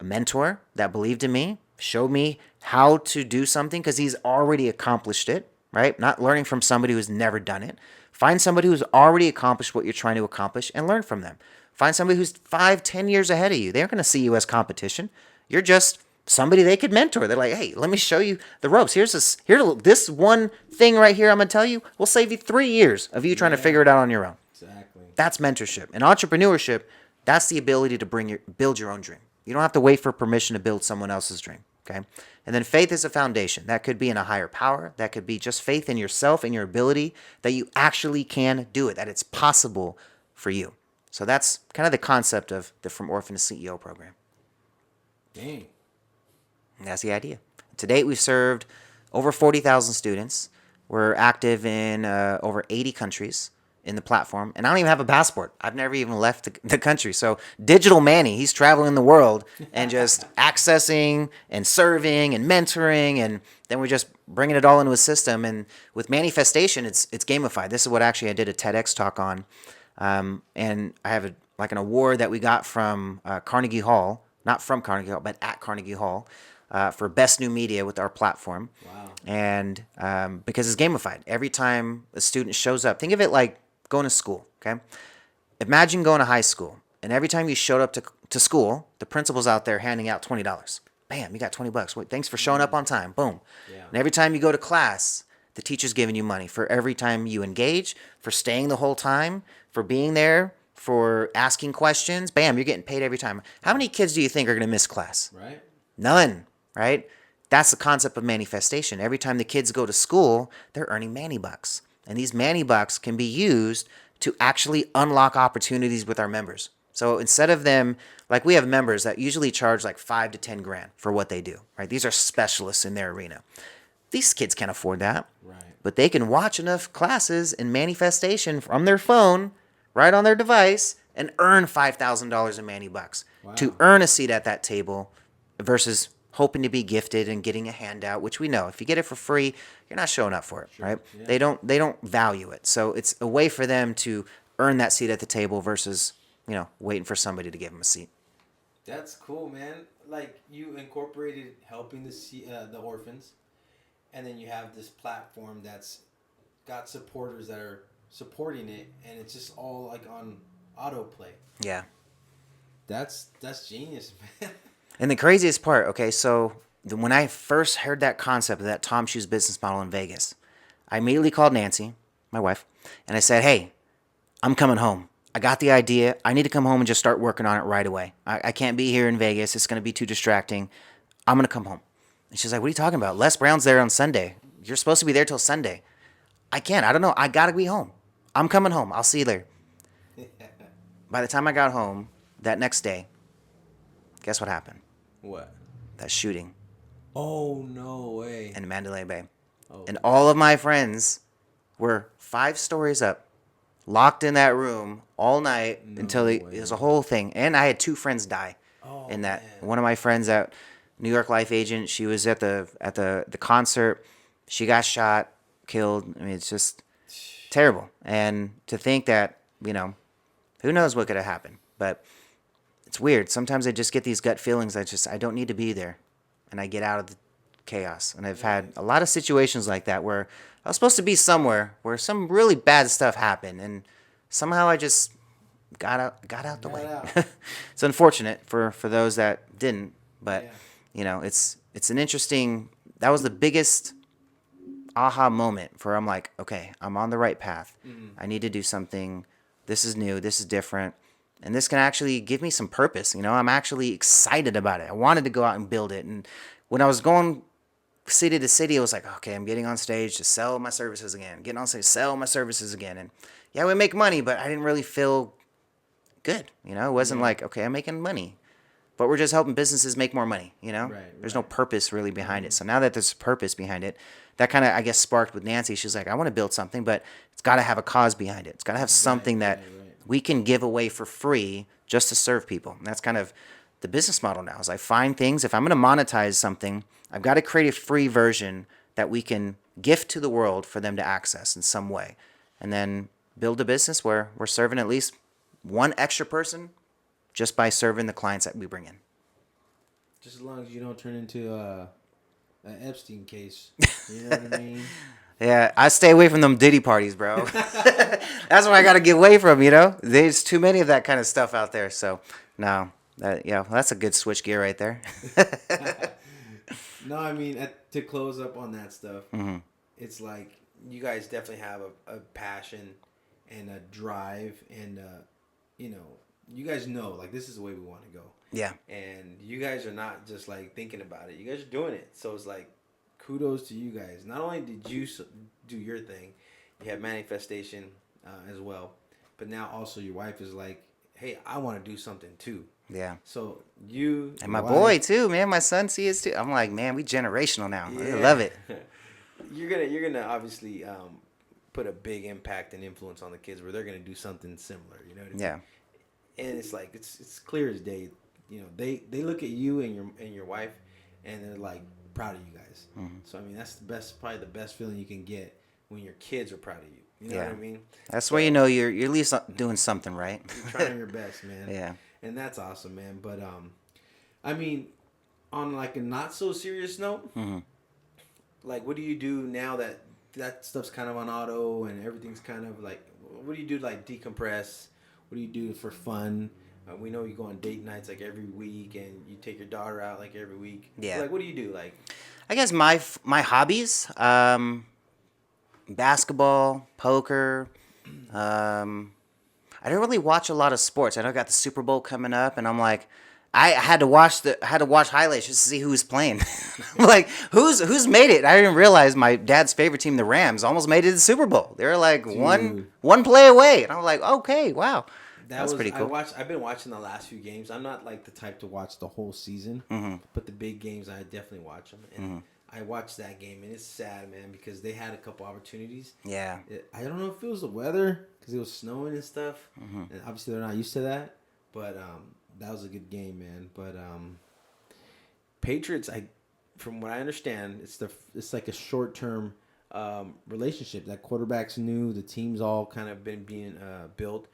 A mentor that believed in me, showed me how to do something because he's already accomplished it, right? Not learning from somebody who's never done it. Find somebody who's already accomplished what you're trying to accomplish and learn from them. Find somebody who's 5-10 years ahead of you. They're going to see you as competition. You're just somebody they could mentor. They're like, hey, let me show you the ropes. Here's this one thing right here I'm going to tell you will save you 3 years of you trying to figure it out on your own. Exactly. That's mentorship. And entrepreneurship, that's the ability to build your own dream. You don't have to wait for permission to build someone else's dream, okay? And then faith is a foundation. That could be in a higher power. That could be just faith in yourself and your ability that you actually can do it, that it's possible for you. So that's kind of the concept of the From Orphan to CEO program. Dang. And that's the idea. To date, we've served over 40,000 students. We're active in over 80 countries in the platform. And I don't even have a passport. I've never even left the country. So digital Manny, he's traveling the world and just accessing and serving and mentoring. And then we're just bringing it all into a system. And with manifestation, it's gamified. This is what actually I did a TEDx talk on. And I have an award that we got from Carnegie Hall. Not from Carnegie Hall, but at Carnegie Hall. For best new media with our platform. Wow. And because it's gamified. Every time a student shows up, think of it like going to school, okay? Imagine going to high school, and every time you showed up to school, the principal's out there handing out $20. Bam, you got $20. Wait, thanks for showing up on time. Boom. Yeah. And every time you go to class, the teacher's giving you money for every time you engage, for staying the whole time, for being there, for asking questions. Bam, you're getting paid every time. How many kids do you think are going to miss class? Right. None, right? That's the concept of manifestation. Every time the kids go to school, they're earning Manny bucks. And these Manny bucks can be used to actually unlock opportunities with our members. So instead of them, like we have members that usually charge like 5 to 10 grand for what they do, right? These are specialists in their arena. These kids can't afford that, right? But they can watch enough classes in manifestation from their phone, right on their device, and earn $5,000 in Manny bucks to earn a seat at that table versus hoping to be gifted and getting a handout, which we know if you get it for free, you're not showing up for it, right? Yeah. They don't value it. So it's a way for them to earn that seat at the table versus, waiting for somebody to give them a seat. That's cool, man. Like you incorporated helping the orphans, and then you have this platform that's got supporters that are supporting it, and it's just all like on autoplay. Yeah. That's genius, man. And the craziest part, okay, so when I first heard that concept of that Tom Shoes business model in Vegas, I immediately called Nancy, my wife, and I said, hey, I'm coming home. I got the idea. I need to come home and just start working on it right away. I can't be here in Vegas. It's going to be too distracting. I'm going to come home. And she's like, what are you talking about? Les Brown's there on Sunday. You're supposed to be there till Sunday. I can't. I don't know. I got to be home. I'm coming home. I'll see you there. By the time I got home that next day, guess what happened? What? That shooting. Oh, no way. In Mandalay Bay. Oh. And all of my friends were 5 stories up, locked in that room all night until it was a whole thing. And I had 2 friends die in that. Man. One of my friends that New York Life agent. She was at the concert. She got shot, killed. I mean, it's just terrible. And to think that, who knows what could have happened. But it's weird. Sometimes I just get these gut feelings. I don't need to be there. And I get out of the chaos. And I've had a lot of situations like that where I was supposed to be somewhere where some really bad stuff happened. And somehow I just got out the way. It's unfortunate for those that didn't. But, it's an interesting, that was the biggest aha moment for I'm like, okay, I'm on the right path. I need to do something. This is new. This is different. And this can actually give me some purpose. I'm actually excited about it. I wanted to go out and build it. And when I was going city to city, I was like, okay, I'm getting on stage to sell my services again. Getting on stage, sell my services again. And yeah, we make money, but I didn't really feel good. It wasn't like, okay, I'm making money. But we're just helping businesses make more money, There's no purpose really behind it. So now that there's purpose behind it, that kind of, I guess, sparked with Nancy. She's like, I want to build something, but it's got to have a cause behind it. It's got to have something that we can give away for free just to serve people. And that's kind of the business model now. Is I find things, if I'm going to monetize something, I've got to create a free version that we can gift to the world for them to access in some way. And then build a business where we're serving at least one extra person just by serving the clients that we bring in. Just as long as you don't turn into an Epstein case. You know what I mean? Yeah, I stay away from them Diddy parties, bro. That's what I got to get away from, There's too many of that kind of stuff out there. So, no. That's a good switch gear right there. No, I mean, to close up on that stuff, it's like you guys definitely have a passion and a drive and, you guys know, like, this is the way we want to go. Yeah. And you guys are not just, like, thinking about it. You guys are doing it. So it's like, kudos to you guys. Not only did you do your thing, you have manifestation as well, but now also your wife is like, hey, I want to do something too. Yeah. So you and my boy too, man. My son sees too. I'm like, man, we generational now. Yeah. I love it. You're gonna obviously put a big impact and influence on the kids where they're gonna do something similar. You know what I mean? Yeah. And it's like it's clear as day. They look at you and your wife, and they're like proud of you guys. So I mean, that's probably the best feeling you can get when your kids are proud of you. You know what I mean? That's where you're at least doing something right. You're trying your best, man. Yeah. And that's awesome, man. But I mean, on like a not so serious note, like what do you do now that stuff's kind of on auto and everything's kind of like, what do you do to like decompress? What do you do for fun? We know you go on date nights like every week, and you take your daughter out like every week. Yeah. So, like, what do you do? Like, I guess my hobbies, basketball, poker. I don't really watch a lot of sports. I know I got the Super Bowl coming up, and I'm like, I had to watch highlights just to see who's playing. I'm like, who's made it? I didn't realize my dad's favorite team, the Rams, almost made it to the Super Bowl. They were like one play away, and I was like, okay, wow. That's pretty cool. I've been watching the last few games. I'm not like the type to watch the whole season, but the big games I definitely watch them. And I watched that game, and it's sad, man, because they had a couple opportunities. Yeah. I don't know if it was the weather because it was snowing and stuff, and obviously they're not used to that. But that was a good game, man. But Patriots, from what I understand, it's like a short term relationship. That quarterback's new. The team's all kind of been being built.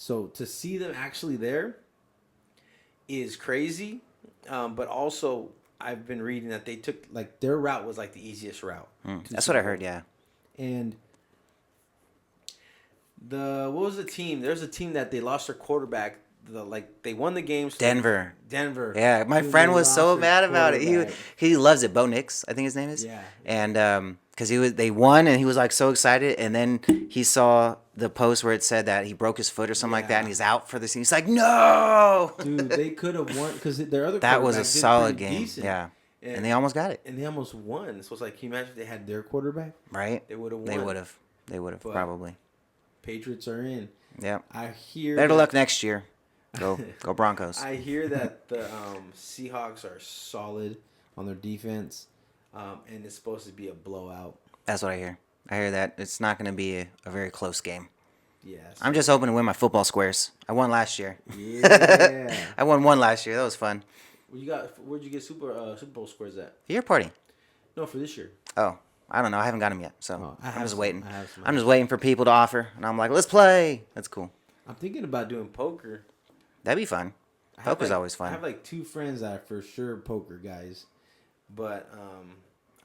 So to see them actually there is crazy, but also I've been reading that they took like their route was like the easiest route. That's what I heard, yeah. And what was the team? There's a team that they lost their quarterback. They won the game. So Denver. Yeah, my friend was so mad about it. He loves it. Bo Nix, I think his name is. Yeah. And because they won and he was like so excited, and then he saw the post where it said that he broke his foot or something like that, and he's out for the season. He's like, no. Dude, they could have won because their other that was a solid game. Decent. Yeah. And they almost got it. And they almost won. So it's like, can you imagine if they had their quarterback? Right. They would have won. They would have probably. Patriots are in. Yeah. I hear. Better luck next year. Go Broncos. I hear that the Seahawks are solid on their defense, and it's supposed to be a blowout. That's what I hear. I hear that it's not going to be a very close game. Yes. I'm just hoping to win my football squares. I won last year. Yeah. I won one last year. That was fun. You got? Where'd you get Super Bowl squares at? Your party. No, for this year. Oh, I don't know. I haven't got them yet, so Oh, I'm just waiting. I have some. I'm just waiting for people to offer, and I'm like, let's play. That's cool. I'm thinking about doing poker. That'd be fun. Poker's always fun. I have like 2 friends that are for sure poker guys, but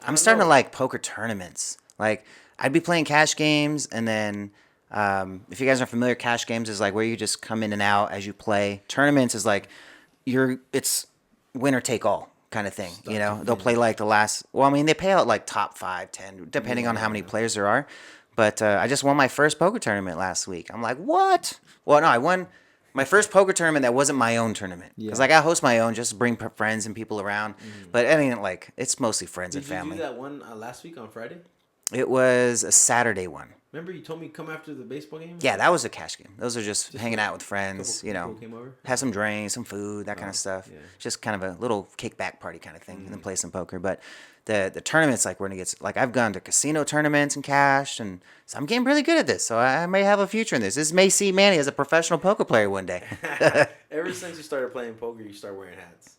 I'm starting to like poker tournaments. Like I'd be playing cash games, and then if you guys are familiar, cash games is like where you just come in and out as you play. Tournaments is like it's winner take all kind of thing. You know, they'll play like the last. Well, I mean, they pay out like top 5, 10, depending on how many players there are. But I just won my first poker tournament last week. I'm like, what? Well, no, I won my first poker tournament that wasn't my own tournament. Because like I host my own just to bring friends and people around. But it ain't like, it's mostly friends and family. Did you do that one last week on Friday? It was a Saturday one. Remember you told me come after the baseball game? Yeah, that was a cash game. Those are just hanging out with friends, couple you know, people came over? have some drinks, some food, that kind of stuff. yeah. Just kind of a little kickback party kind of thing, and then play some poker. But the tournaments, like we're gonna get, like I've gone to casino tournaments and cash, and so I'm getting really good at this. So I may have a future in this. This may see Manny as a professional poker player one day. Ever since you started playing poker, you started wearing hats.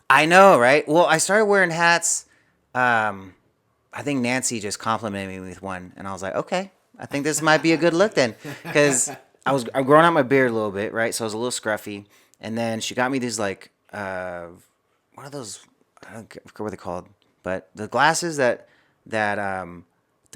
I know, right? Well, I started wearing hats. I think Nancy just complimented me with one, and I was like, okay, I think this might be a good look then, because I'm growing out my beard a little bit, right? So I was a little scruffy, and then she got me these like what are those? I forget what they're called, but the glasses that the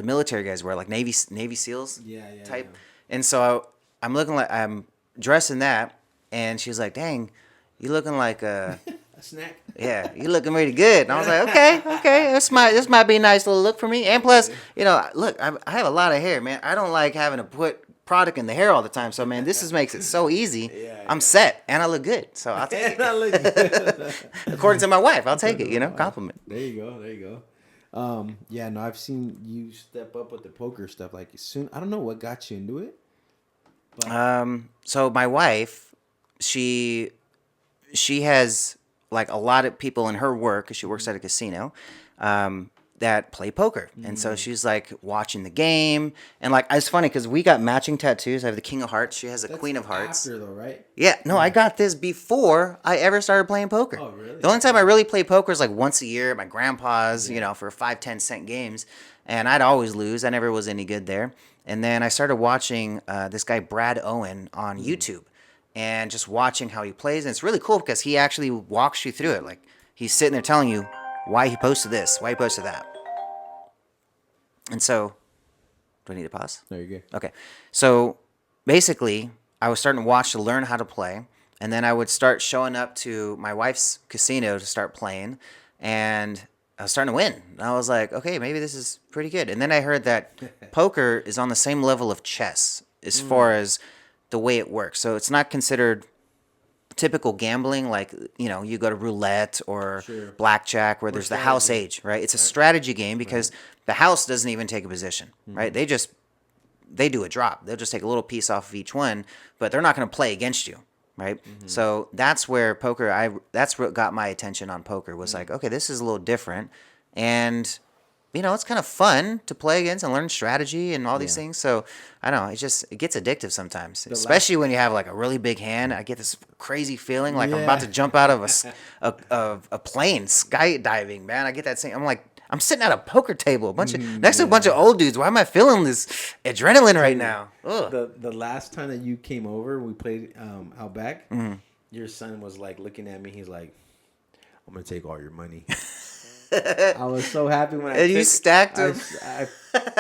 military guys wear, like Navy SEALs type. Yeah. And so I'm looking like I'm dressed in that, and she's like, dang, you looking like a snack. Yeah, you looking really good. And I was like, okay, this might be a nice little look for me. And plus, you know, look, I have a lot of hair, man. I don't like having to put product in the hair all the time. So, man, this makes it so easy. I'm set, and I look good. So I'll take it. According to my wife, I'll take it. You know, compliment. There you go. Yeah, no, I've seen you step up with the poker stuff. Like soon, I don't know what got you into it. But... So my wife, she has like a lot of people in her work, because she works at a casino, that play poker. And so she's like watching the game. And like, it's funny because we got matching tattoos. I have the King of Hearts. She has the Queen of Hearts. After though, right? Yeah. No, I got this before I ever started playing poker. Oh, really? The only time I really play poker is like once a year at my grandpa's, you know, for 5-10 cent games. And I'd always lose. I never was any good there. And then I started watching this guy, Brad Owen, on YouTube. And just watching how he plays. And it's really cool because he actually walks you through it. Like, he's sitting there telling you why he posted this, why he posted that. And so, do I need to pause? No, you're good. Okay. So, basically, I was starting to watch to learn how to play. And then I would start showing up to my wife's casino to start playing. And I was starting to win. And I was like, okay, maybe this is pretty good. And then I heard that poker is on the same level of chess as far as the way it works. So it's not considered typical gambling, like, you know, you go to roulette or blackjack where there's the house age, right? It's a strategy game because the house doesn't even take a position, right? They do a drop. They'll just take a little piece off of each one, but they're not going to play against you, right? So that's where poker, that's what got my attention on poker was like, okay, this is a little different. And you know, it's kind of fun to play against and learn strategy and all these things. So, I don't know. It gets addictive sometimes, especially when you have like a really big hand. I get this crazy feeling like I'm about to jump out of a plane, skydiving, man. I get that same. I'm like, I'm sitting at a poker table, next to a bunch of old dudes. Why am I feeling this adrenaline right now? Ugh. The last time that you came over, we played out back. Your son was like looking at me. He's like, "I'm gonna take all your money." I was so happy when you stacked him.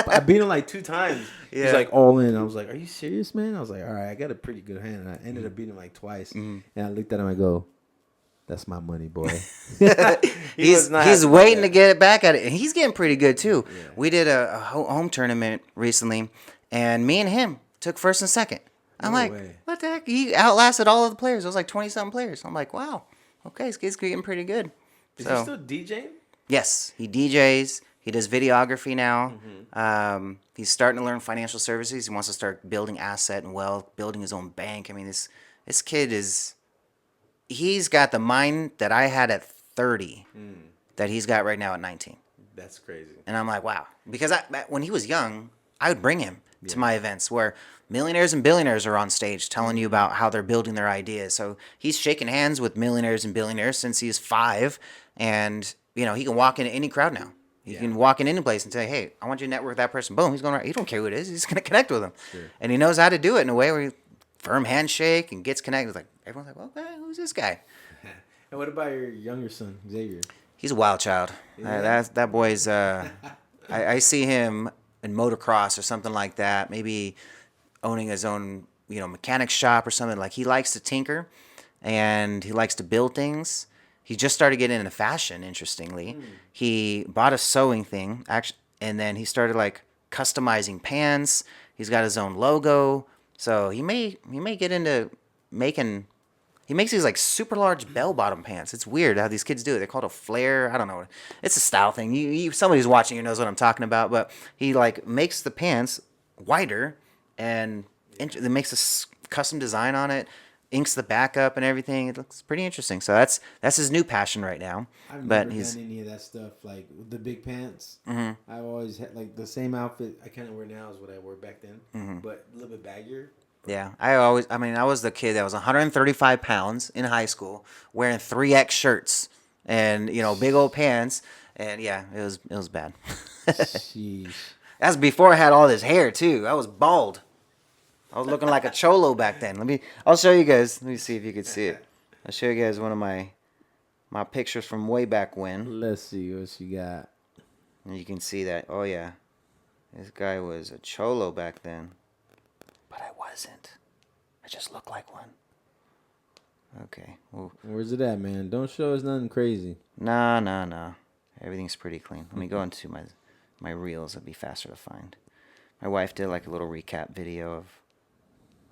I beat him like 2 times. Yeah. He's like all in. I was like, "Are you serious, man?" I was like, "All right, I got a pretty good hand." And I ended up beating him like twice. And I looked at him. I go, "That's my money, boy." he's waiting to get it back at it, and he's getting pretty good too. Yeah. We did a home tournament recently, and me and him took first and second. I'm like, what the heck? He outlasted all of the players. It was like 20-something players. I'm like, wow, okay, this kid's getting pretty good. Is he still DJing? Yes, he DJs. He does videography now. He's starting to learn financial services. He wants to start building asset and wealth, building his own bank. I mean, this kid he's got the mind that I had at 30 that he's got right now at 19. That's crazy. And I'm like, wow. Because when he was young, I would bring him to my events where millionaires and billionaires are on stage telling you about how they're building their ideas. So he's shaking hands with millionaires and billionaires since he's 5, and he can walk into any crowd now. You can walk in any place and say, "Hey, I want you to network with that person." Boom, he's going right. He don't care who it is. He's going to connect with them, and he knows how to do it in a way where he firm handshake and gets connected. It's like everyone's like, "Okay, who's this guy?" And what about your younger son, Xavier? He's a wild child. That boy's. I see him in motocross or something like that. Maybe owning his own, mechanic shop or something. Like he likes to tinker, and he likes to build things. He just started getting into fashion. Interestingly, he bought a sewing thing, actually, and then he started like customizing pants. He's got his own logo, so he may get into making. He makes these like super large bell bottom pants. It's weird how these kids do it. They're called a flare. I don't know. It's a style thing. Somebody who's watching you knows what I'm talking about. But he like makes the pants wider and it makes a custom design on it, inks the back up and everything. It looks pretty interesting. So that's his new passion right now. I've never done any of that stuff, like the big pants. Mm-hmm. I've always had like the same outfit I kind of wear now as what I wore back then, but a little bit baggier. Yeah, I was the kid that was 135 pounds in high school, wearing 3X shirts and big old pants, and yeah, it was bad. Sheesh. That's before I had all this hair too. I was bald. I was looking like a cholo back then. I'll show you guys. Let me see if you can see it. I'll show you guys one of my pictures from way back when. Let's see what you got. And you can see that. Oh yeah, this guy was a cholo back then. But I wasn't. I just looked like one. Okay. Well, where's it at, man? Don't show us nothing crazy. Nah. Everything's pretty clean. Let me go into my reels. It'll be faster to find. My wife did like a little recap video of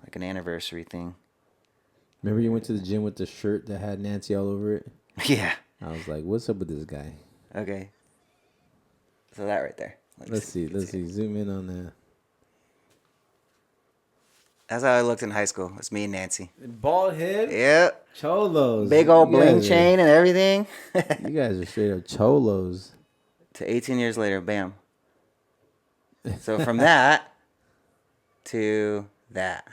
like an anniversary thing. Remember you went to the gym with the shirt that had Nancy all over it? Yeah. I was like, what's up with this guy? Okay. So that right there. Let's see. Zoom in on that. That's how I looked in high school. It's me and Nancy. Bald head? Yep. Cholos. Big old bling chain and everything. You guys are straight up cholos. To 18 years later, bam. So from that to that.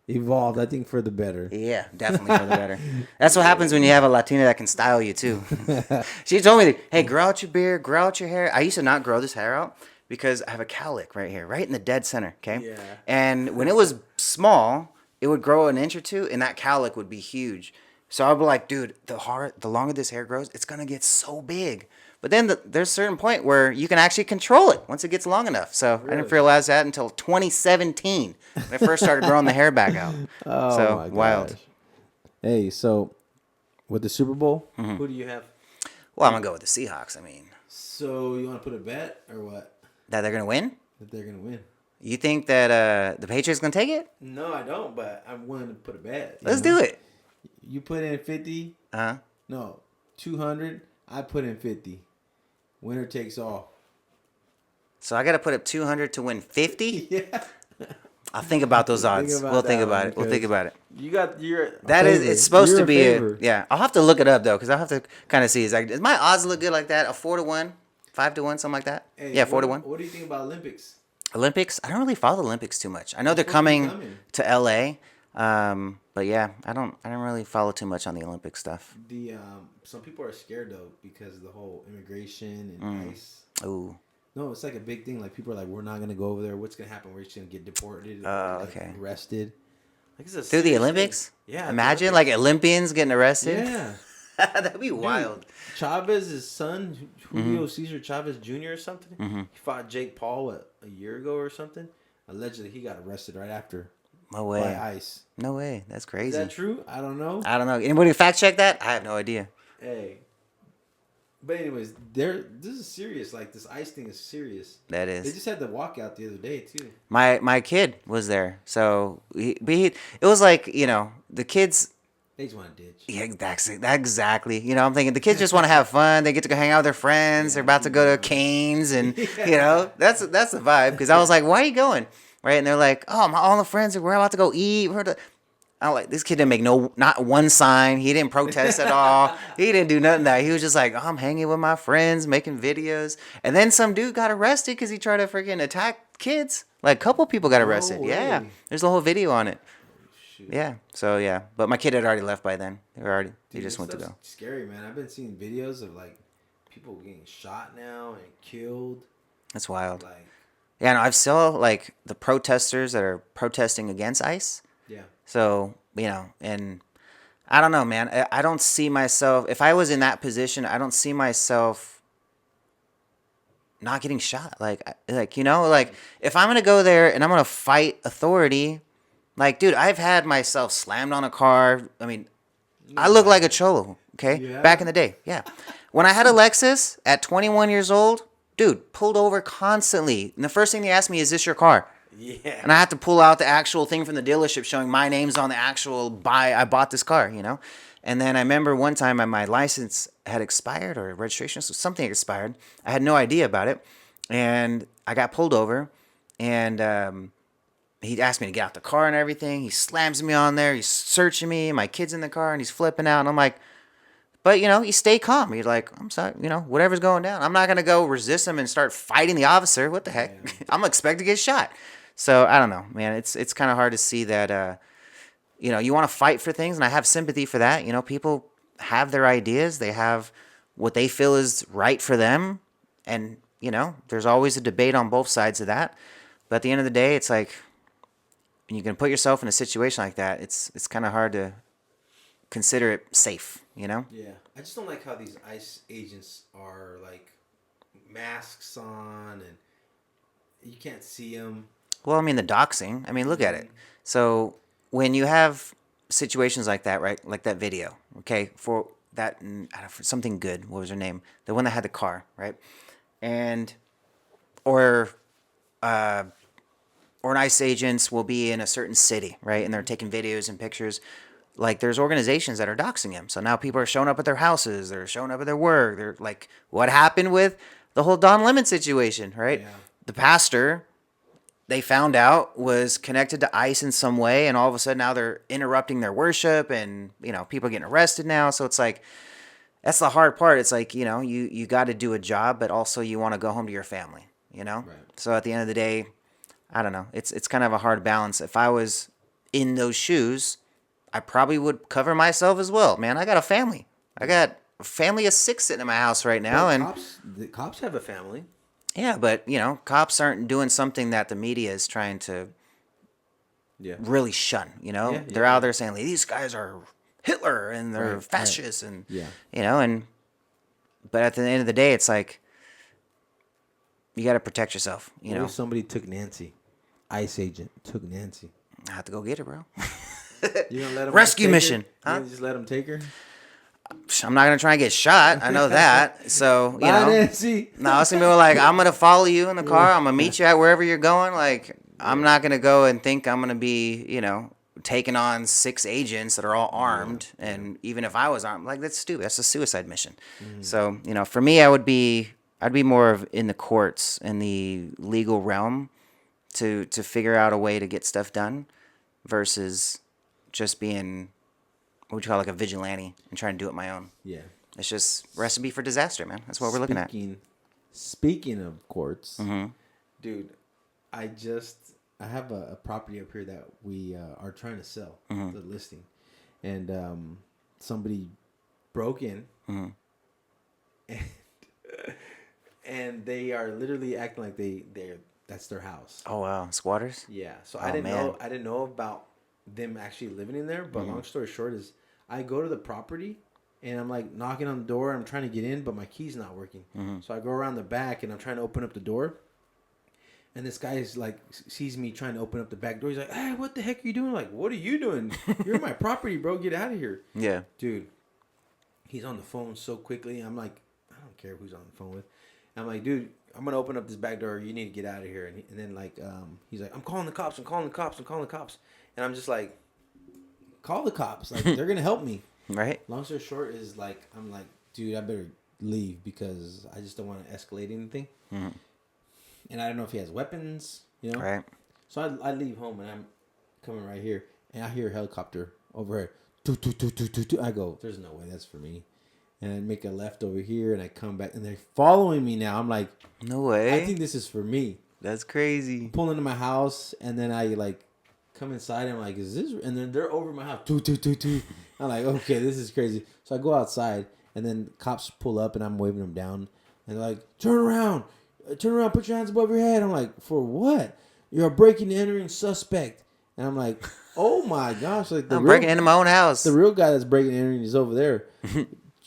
Evolved, I think, for the better. Yeah, definitely for the better. That's what happens when you have a Latina that can style you, too. She told me, hey, grow out your beard, grow out your hair. I used to not grow this hair out because I have a cowlick right here, right in the dead center, okay? Yeah. And when it was small, it would grow an inch or two, and that cowlick would be huge. So I'd be like, dude, the longer this hair grows, it's going to get so big. But then there's a certain point where you can actually control it once it gets long enough. So really? I didn't realize that until 2017 when I first started growing the hair back out. Oh, so my wild. Gosh. Hey, so with the Super Bowl, who do you have? Well, I'm going to go with the Seahawks, So you want to put a bet or what? That they're going to win? That they're going to win. You think that the Patriots going to take it? No, I don't, but I'm willing to put a bet. Let's do it. You put in 50. Uh-huh. No, 200. I put in 50. Winner takes all. So I got to put up 200 to win 50? Yeah. I'll think about those odds. We'll think about it. We'll think about it. You got your. That is, it's supposed to be a. Yeah, I'll have to look it up though, because I'll have to kind of see. Does my odds look good like that? A 4-1, 5-1, something like that. Hey, yeah, 4-1. What do you think about Olympics? Olympics? I don't really follow the Olympics too much. I know they're coming to LA, but yeah, I don't really follow too much on the Olympic stuff. Some people are scared though because of the whole immigration and ICE. Ooh. No, it's like a big thing. Like people are like, we're not gonna go over there. What's gonna happen? We're just gonna get deported. Okay. Arrested. Like it's through the Olympics? Thing. Yeah. Imagine like Olympians getting arrested. Yeah. That'd be wild. Chavez's son, Julio Cesar Chavez Jr. or something, he fought Jake Paul a year ago or something. Allegedly, he got arrested right after. No way. By ICE. No way. That's crazy. Is that true? I don't know. Anybody fact check that? I have no idea. Hey. But anyways, this is serious. Like this ICE thing is serious. That is. They just had the walkout the other day too. My kid was there, so it was like the kids. They just want to ditch. Yeah, exactly. I'm thinking the kids just want to have fun. They get to go hang out with their friends. They're about to go to Cane's, and that's the vibe. Because I was like, "Why are you going?" Right, and they're like, "Oh, all the friends. We're about to go eat." I'm like, this kid didn't make not one sign. He didn't protest at all. He didn't do nothing. He was just like, oh, I'm hanging with my friends, making videos. And then some dude got arrested because he tried to freaking attack kids. Like a couple people got No arrested. Yeah, way. there's a whole video on it. Shoot. Yeah. So yeah, but my kid had already left by then. They Dude, just this went to stuff's go. scary, man. I've been seeing videos of like people getting shot now and killed. That's wild. Like, Yeah, no, I've saw like the protesters that are protesting against ICE. yeah. So and I don't know, man. I don't see myself if I was in that position. I don't see myself not getting shot. Like if I'm gonna go there and I'm gonna fight authority, like, dude, I've had myself slammed on a car. I mean, I look like a cholo. Okay, You back have? in the day, yeah. When I had a Lexus at 21 years old, dude, pulled over constantly. And the first thing they asked me is, "This your car?" Yeah. And I had to pull out the actual thing from the dealership showing my name's on the actual I bought this car, And then I remember one time my license had expired or registration, so something expired. I had no idea about it. And I got pulled over and he asked me to get out the car and everything. He slams me on there. He's searching me. My kid's in the car and he's flipping out. And I'm like, but you stay calm. You're like, I'm sorry, whatever's going down. I'm not gonna go resist him and start fighting the officer. What the heck? Yeah. I'm expected to get shot. So I don't know, man. It's kind of hard to see that. You want to fight for things, and I have sympathy for that. People have their ideas. They have what they feel is right for them, and there's always a debate on both sides of that. But at the end of the day, it's like when you can put yourself in a situation like that, it's kind of hard to consider it safe. Yeah. I just don't like how these ICE agents are like masks on and you can't see them. Well, I mean, the doxing. I mean, look at it. So when you have situations like that, right? Like that video, okay, for that, I don't know, for something good. What was her name? The one that had the car, right? And or an ICE agents will be in a certain city, right? And they're taking videos and pictures. Like there's organizations that are doxing him. So now people are showing up at their houses. They're showing up at their work. They're like, what happened with the whole Don Lemon situation, right? Yeah. The pastor, they found out, was connected to ICE in some way, and all of a sudden now they're interrupting their worship, and people are getting arrested now. So it's like that's the hard part. It's like you got to do a job, but also you want to go home to your family. Right. So at the end of the day, I don't know. It's kind of a hard balance. If I was in those shoes, I probably would cover myself as well. Man, I got a family. I got a family of 6 sitting in my house right now, But and the cops have a family. yeah, but cops aren't doing something that the media is trying to Yeah. really shun. Yeah, They're yeah. out there saying like, these guys are Hitler and they're Right, fascists and Yeah. but at the end of the day, it's like you got to protect yourself. What if somebody took Nancy? ICE agent took Nancy. I have to go get her, bro. You gonna let them Rescue mission, You huh? gonna just let them take her? I'm not gonna try and get shot. I know that. So Bye, Nancy. no, it's gonna be like I'm gonna follow you in the car. I'm gonna meet you at wherever you're going. Like I'm not gonna go and think I'm gonna be taking on 6 agents that are all armed. And even if I was armed, like that's stupid. That's a suicide mission. So for me, I'd be more of in the courts in the legal realm to figure out a way to get stuff done versus just being what would you call like a vigilante and trying to do it my own. Yeah. It's just recipe for disaster, man. That's what we're looking at. Speaking of courts, Mm-hmm. dude, I have a property up here that we are trying to sell, the listing, and somebody broke in, and they are literally acting like that's their house. Oh wow, squatters. Yeah, so Oh, I man. didn't know about them actually living in there. But long story short is, I go to the property and I'm like knocking on the door. I'm trying to get in, but my key's not working. So I go around the back and I'm trying to open up the door. And this guy is like sees me trying to open up the back door. He's like, "Hey, what the heck are you doing?" I'm like, "What are you doing? You're in my property, bro. Get out of here." Yeah. Dude, he's on the phone so quickly. I'm like, I don't care who's on the phone with. I'm like, dude, I'm gonna open up this back door. You need to get out of here. And then like, he's like, I'm calling the cops. I'm calling the cops. I'm calling the cops. And I'm just like, call the cops. Like they're gonna help me. Right. Long story short is like, I'm like, dude, I better leave because I just don't want to escalate anything. And I don't know if he has weapons. Right. So I leave home and I'm coming right here and I hear a helicopter overhead. Toot, toot, toot, toot, toot, toot. I go, there's no way that's for me. And I make a left over here and I come back and they're following me now. I'm like, No way. I think this is for me. That's crazy. Pull into my house, and then I like come inside. And I'm like, is this? And then they're over my house. Toot, toot, toot, toot. I'm like, okay, this is crazy. So I go outside, and then cops pull up, and I'm waving them down. And they're like, turn around, put your hands above your head. I'm like, for what? You're a breaking and entering suspect. And I'm like, oh my gosh, like I'm breaking into my own house. The real guy that's breaking and entering is over there.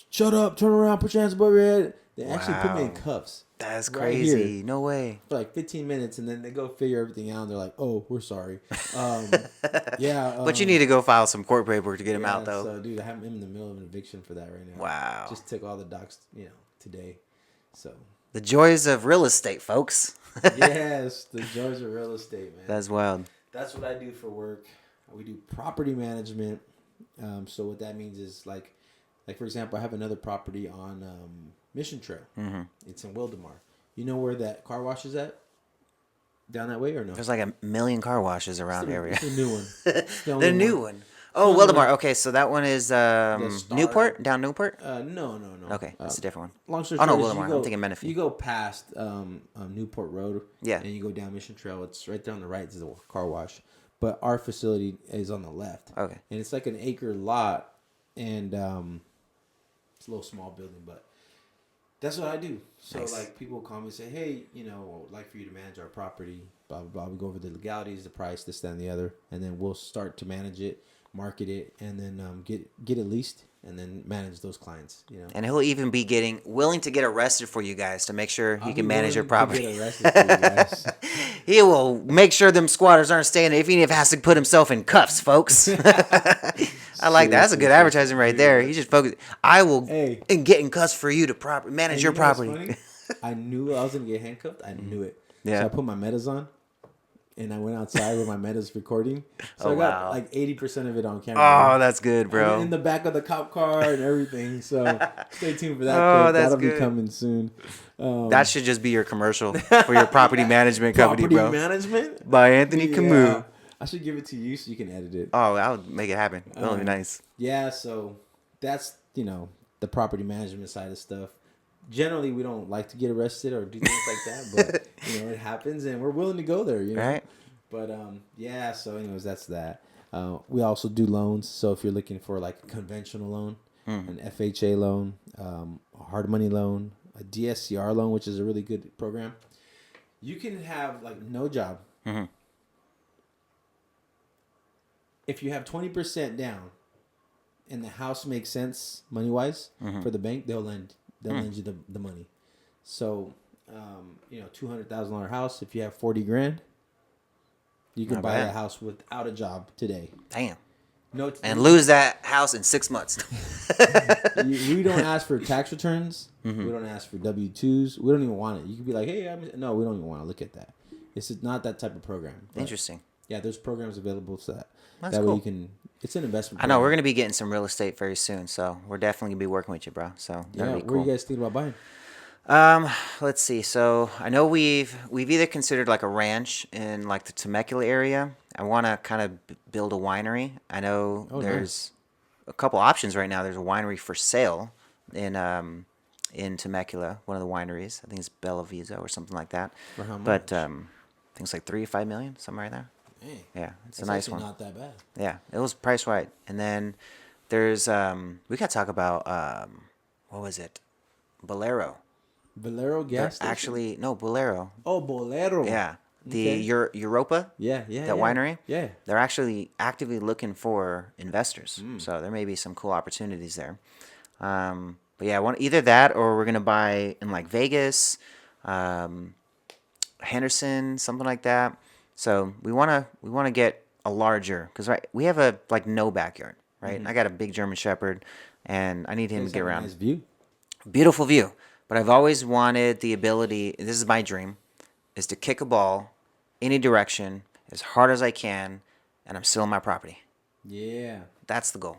Shut up, turn around, put your hands above your head. They actually put me in cuffs. That's crazy. Here, no way. For like 15 minutes, and then they go figure everything out, and they're like, oh, we're sorry. Yeah. But you need to go file some court paperwork to get him out, though. So, dude, I have him in the middle of an eviction for that right now. Wow. Just took all the docs, today. So. The joys of real estate, folks. Yes, the joys of real estate, man. That's wild. That's what I do for work. We do property management. So what that means is like for example, I have another property on Mission Trail. Mm-hmm. It's in Wildemar. You know where that car wash is at? Down that way or no? There's like a million car washes around the area. It's a new one. The new one. Oh, Wildemar. Okay, so that one is Newport? Down Newport? No. Okay, that's a different one. Long story short, no, Wildemar. I'm thinking Menifee. You go past Newport Road. Yeah. And you go down Mission Trail. It's right there on the right. It's the car wash. But our facility is on the left. Okay. And it's like an acre lot. And it's a little small building. But that's what I do. So, nice. like, people call me and say, hey, I'd like for you to manage our property. Blah, blah, blah. We go over the legalities, the price, this, that, and the other. And then we'll start to manage it, market it, and then get it leased. And then manage those clients, And he'll even be willing to get arrested for you guys to make sure he can manage your property. Get arrested for you guys. He will make sure them squatters aren't staying there, even if he has to put himself in cuffs, folks. I like that. That's a good advertising right there. He just focus. I will get in cuffs for you to manage your property. I knew I was gonna get handcuffed. I knew it. Yeah. So I put my metas on. And I went outside with my metas recording. So I got like 80% of it on camera. Oh, that's good, bro. And in the back of the cop car and everything. So stay tuned for that. Oh, that's That'll good. be coming soon. That should just be your commercial for your property management company, bro. Property management? By Anthony Camou. I should give it to you so you can edit it. Oh, I would make it happen. That would be nice. Yeah, so that's, the property management side of stuff. Generally, we don't like to get arrested or do things like that, but it happens, and we're willing to go there. Right. But yeah. So, anyways, that's that. We also do loans. So, if you're looking for like a conventional loan, an FHA loan, a hard money loan, a DSCR loan, which is a really good program, you can have like no job. Mm-hmm. If you have 20% down, and the house makes sense money wise for the bank, they'll lend you the money. So, $200,000 house. If you have $40,000, you can buy a house without a job today. Damn. No, and lose that house in 6 months. We don't ask for tax returns. Mm-hmm. We don't ask for W-2s. We don't even want it. You could be like, hey, no, we don't even want to look at that. It's not that type of program. But interesting. Yeah, there's programs available so that's that cool. way you can. It's an investment. I know we're gonna be getting some real estate very soon, so we're definitely gonna be working with you, bro. So that'll be cool. Where are you guys thinking about buying? Let's see. So I know we've either considered like a ranch in like the Temecula area. I want to kind of build a winery. I know there's a couple options right now. There's a winery for sale in Temecula, one of the wineries. I think it's Bella Visa or something like that. For how much? But I think it's like $3 to $5 million, somewhere right there. Hey, yeah, it's a nice one. Not that bad. Yeah, it was priced right. And then there's we got to talk about what was it? Bolero. Bolero gas station? Actually, no, Bolero. Oh, Bolero. Yeah. The Europa. Yeah. That winery. Yeah. They're actually actively looking for investors. So there may be some cool opportunities there. But yeah, either that or we're gonna buy in like Vegas, Henderson, something like that. So we wanna get a larger, because we have a like no backyard, right? Mm-hmm. I got a big German Shepherd, and I need him to get around. Nice view. Beautiful view. But I've always wanted the ability. This is my dream, is to kick a ball any direction as hard as I can, and I'm still on my property. Yeah. That's the goal.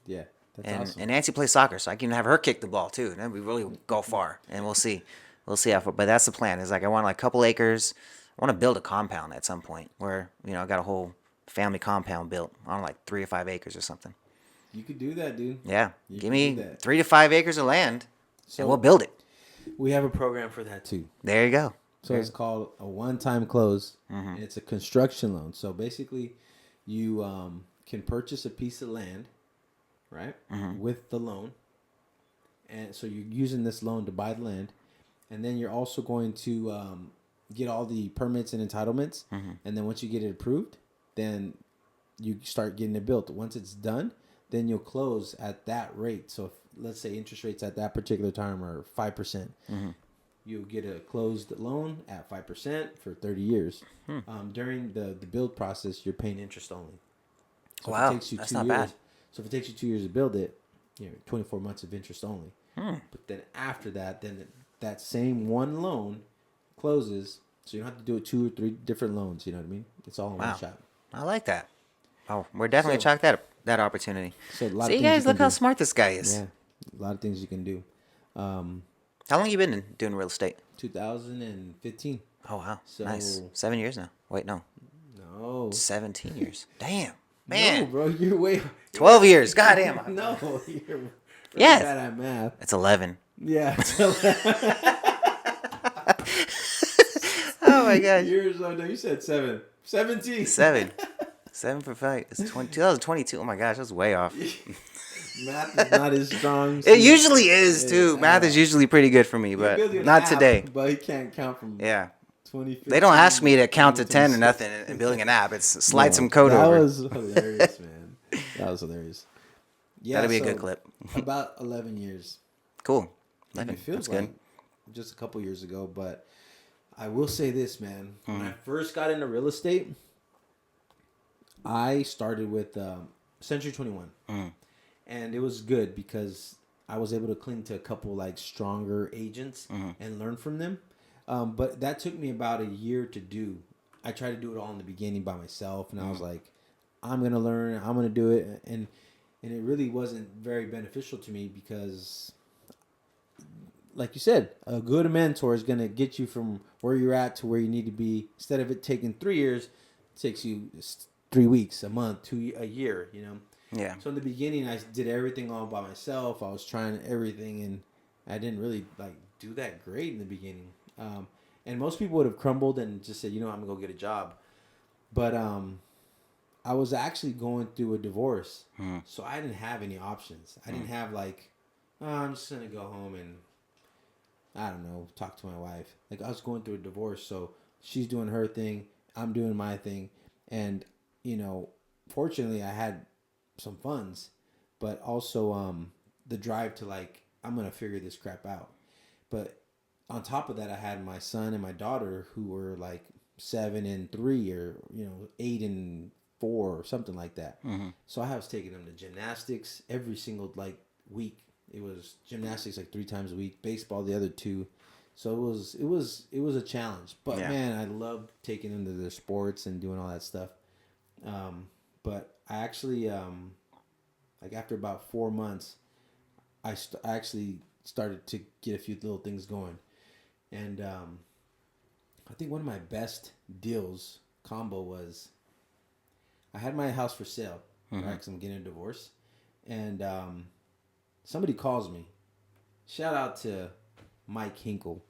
Yeah. That's awesome. And Nancy plays soccer, so I can have her kick the ball too. And then we really go far, and we'll see how far. But that's the plan. Is like I want like a couple acres. I want to build a compound at some point where I got a whole family compound built on like 3 or 5 acres or something. You could do that, dude. Yeah, give me 3 to 5 acres of land, and we'll build it. We have a program for that too. There you go. So it's called a one-time close, and it's a construction loan. So basically, you can purchase a piece of land, right, with the loan, and so you're using this loan to buy the land, and then you're also going to get all the permits and entitlements, and then once you get it approved, then you start getting it built. Once it's done, then you'll close at that rate. So if, let's say interest rates at that particular time are 5%. You'll get a closed loan at 5% for 30 years. During the build process, you're paying interest only. So Wow, if it takes you that's 2 not years, bad. So if it takes you 2 years to build it, 24 months of interest only. But then after that, then that same one loan closes. So you don't have to do it 2 or 3 different loans. You know what I mean? It's all in Wow. one shot. I like that. Oh, we're definitely So- chalk that opportunity. So a lot See, of things guys, you look can how do. smart this guy is. Yeah, a lot of things you can do. How long you been doing real estate? 2015. Oh wow, So- nice. 7 years now. Wait, no, No. 17 years. Damn, No, man. bro, you're way. 12 years. Goddamn. No, you're really Yes. bad at math. It's 11. Yeah. Oh my gosh. Years old. No, you said 7. 17. 7. 7 for 5. It's 2022. Oh my gosh, that's way off. Math is not as strong. It usually is too. Math is usually pretty good for me, You're good but with not app, today. But he can't count from Yeah. 2015. They don't ask me to count to 10 or 2026. nothing in building an app. It's slide No, some code that over. was hilarious, man. That was hilarious. Yeah, That'll be a so good clip. About 11 years. Cool. And 11. it feels That's like good. just a couple years ago, but I will say this, man. When Mm-hmm. I first got into real estate, I started with Century 21. Mm. And it was good because I was able to cling to a couple like stronger agents Mm-hmm. and learn from them. But that took me about a year to do. I tried to do it all in the beginning by myself, and I Mm-hmm. was like, I'm gonna learn, I'm gonna do it, and it really wasn't very beneficial to me because, like you said, a good mentor is gonna get you from where you're at to where you need to be. Instead of it taking 3 years, it takes you 3 weeks, a month, a year. You know. Yeah. So in the beginning, I did everything all by myself. I was trying everything, and I didn't really like do that great in the beginning. And most people would have crumbled and just said, I'm gonna go get a job. But I was actually going through a divorce, so I didn't have any options. I didn't have like, I'm just gonna go home and I don't know, talk to my wife. Like I was going through a divorce, so she's doing her thing, I'm doing my thing, and fortunately, I had some funds, but also the drive to like I'm gonna figure this crap out. But on top of that, I had my son and my daughter who were like 7 and 3 or 8 and 4 or something like that. So I was taking them to gymnastics every single like week. It was gymnastics like 3 times a week, baseball the other 2. So it was a challenge. But Yeah. man, I loved taking them to their sports and doing all that stuff. But I actually like after about 4 months, I actually started to get a few little things going, and I think one of my best deals combo was I had my house for sale, right? Because I'm getting a divorce, and somebody calls me. Shout out to Mike Hinkle,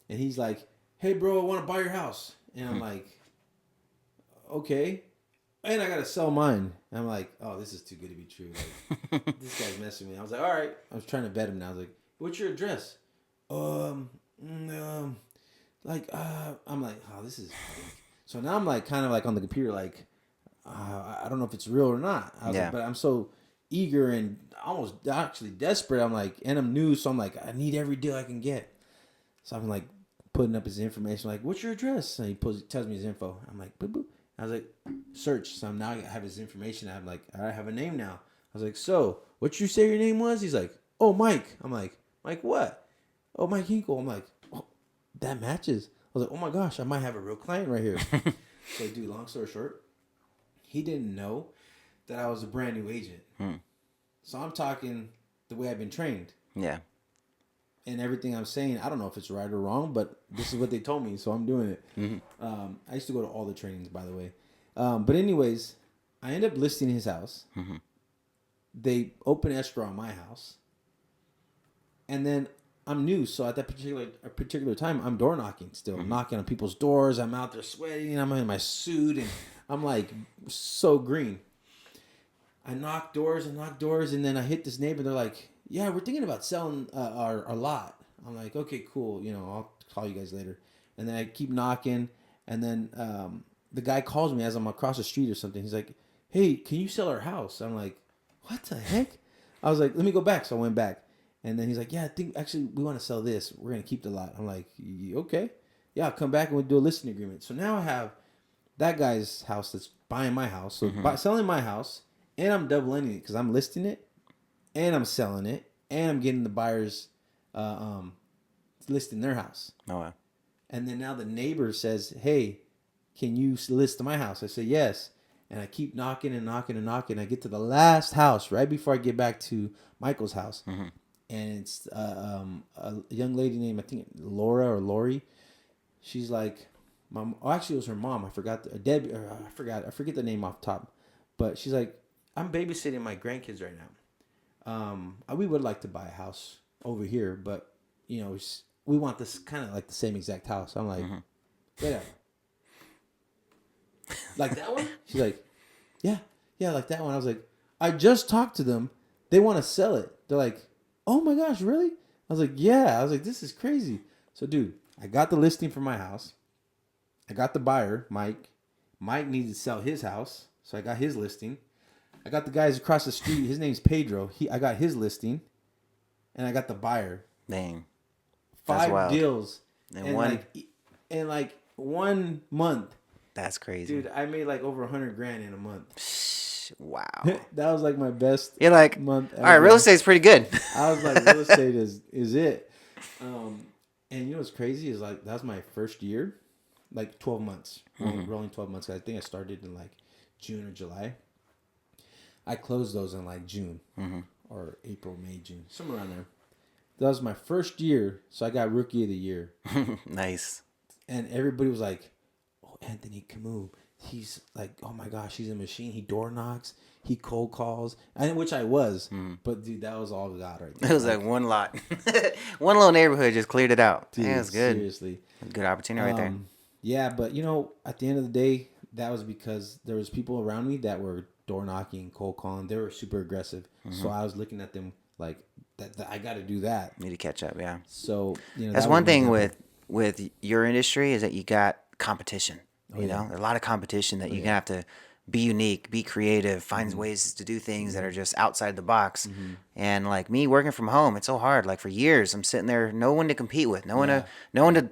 and he's like, "Hey, bro, I want to buy your house," and I'm like, "Okay." And I gotta sell mine. And I'm like, oh, this is too good to be true. Like, this guy's messing with me. I was like, all right. I was trying to vet him now. I was like, what's your address? I'm like, oh, this is fake. So now I'm like, kind of like on the computer, like, I don't know if it's real or not. I was like, but I'm so eager and almost actually desperate. I'm like, and I'm new, so I'm like, I need every deal I can get. So I'm like putting up his information, like, what's your address? And he tells me his info. I'm like, boop boop. I was like, search. So now I have his information. I'm like, I have a name now. I was like, so what you say your name was? He's like, oh, Mike. I'm like, Mike what? Oh, Mike Hinkle. I'm like, oh, that matches. I was like, oh my gosh, I might have a real client right here. So dude, long story short, he didn't know that I was a brand new agent. So I'm talking the way I've been trained. Yeah. And everything I'm saying, I don't know if it's right or wrong, but this is what they told me, so I'm doing it. I used to go to all the trainings, by the way. But anyways, I end up listing his house. They open escrow on my house. And then I'm new, so at that particular time, I'm door knocking still, knocking on people's doors. I'm out there sweating. I'm in my suit, and I'm like so green. I knock doors and knock doors, and then I hit this neighbor. They're like, "Yeah, we're thinking about selling our lot." I'm like, "Okay, cool. I'll call you guys later." And then I keep knocking, and then the guy calls me as I'm across the street or something. He's like, "Hey, can you sell our house?" I'm like, "What the heck?" I was like, "Let me go back." So I went back, and then he's like, "Yeah, I think actually we want to sell this. We're gonna keep the lot." I'm like, "Okay, yeah, I'll come back and we'll do a listing agreement." So now I have that guy's house that's buying my house, so selling my house, and I'm double ending it because I'm listing it, and I'm selling it, and I'm getting the buyers uh, um, listing their house. Oh, wow. And then now the neighbor says, "Hey, can you list my house?" I say yes, and I keep knocking and knocking and knocking. I get to the last house right before I get back to Michael's house, and it's a young lady named, I think, Laura or Lori. She's like, actually it was her mom. I forgot Debbie. I forget the name off top, but she's like, "I'm babysitting my grandkids right now. We would like to buy a house over here, but we want this kind of like the same exact house." I'm like, "Yeah, like that one?" She's like, "Yeah, yeah, like that one." I was like, "I just talked to them. They want to sell it." They're like, "Oh my gosh, really?" I was like, "Yeah." I was like, "This is crazy." So, dude, I got the listing for my house. I got the buyer, Mike. Mike needed to sell his house, so I got his listing. I got the guys across the street. His name's Pedro. I got his listing, and I got the buyer. Dang. That's 5 wild. deals And one. in like 1 month. That's crazy. Dude, I made like over $100,000 in a month. Wow. That was like my best You're like, month ever. all right, real estate's pretty good. I was like, real estate is it. And you know what's crazy is like that was my first year, like 12 months, rolling 12 months. I think I started in like June or July. I closed those in like June or April, May, June, somewhere around there. That was my first year, so I got Rookie of the Year. Nice. And everybody was like, "Oh, Anthony Camou, he's like, oh my gosh, he's a machine. He door knocks, he cold calls," and which I was. But dude, that was all God right there. It was like one lot, one little neighborhood just cleared it out. Dude, Yeah, it was good. Seriously, Good opportunity right there. Yeah, but at the end of the day, that was because there was people around me that were door knocking, cold calling. They were super aggressive, so I was looking at them like that I got to do that. Need to catch up, yeah. So that's one thing with your industry is that you got competition. You know, a lot of competition that you're gonna have to be unique, be creative, find ways to do things that are just outside the box. And like me working from home, it's so hard. Like for years, I'm sitting there, no one to compete with, no one to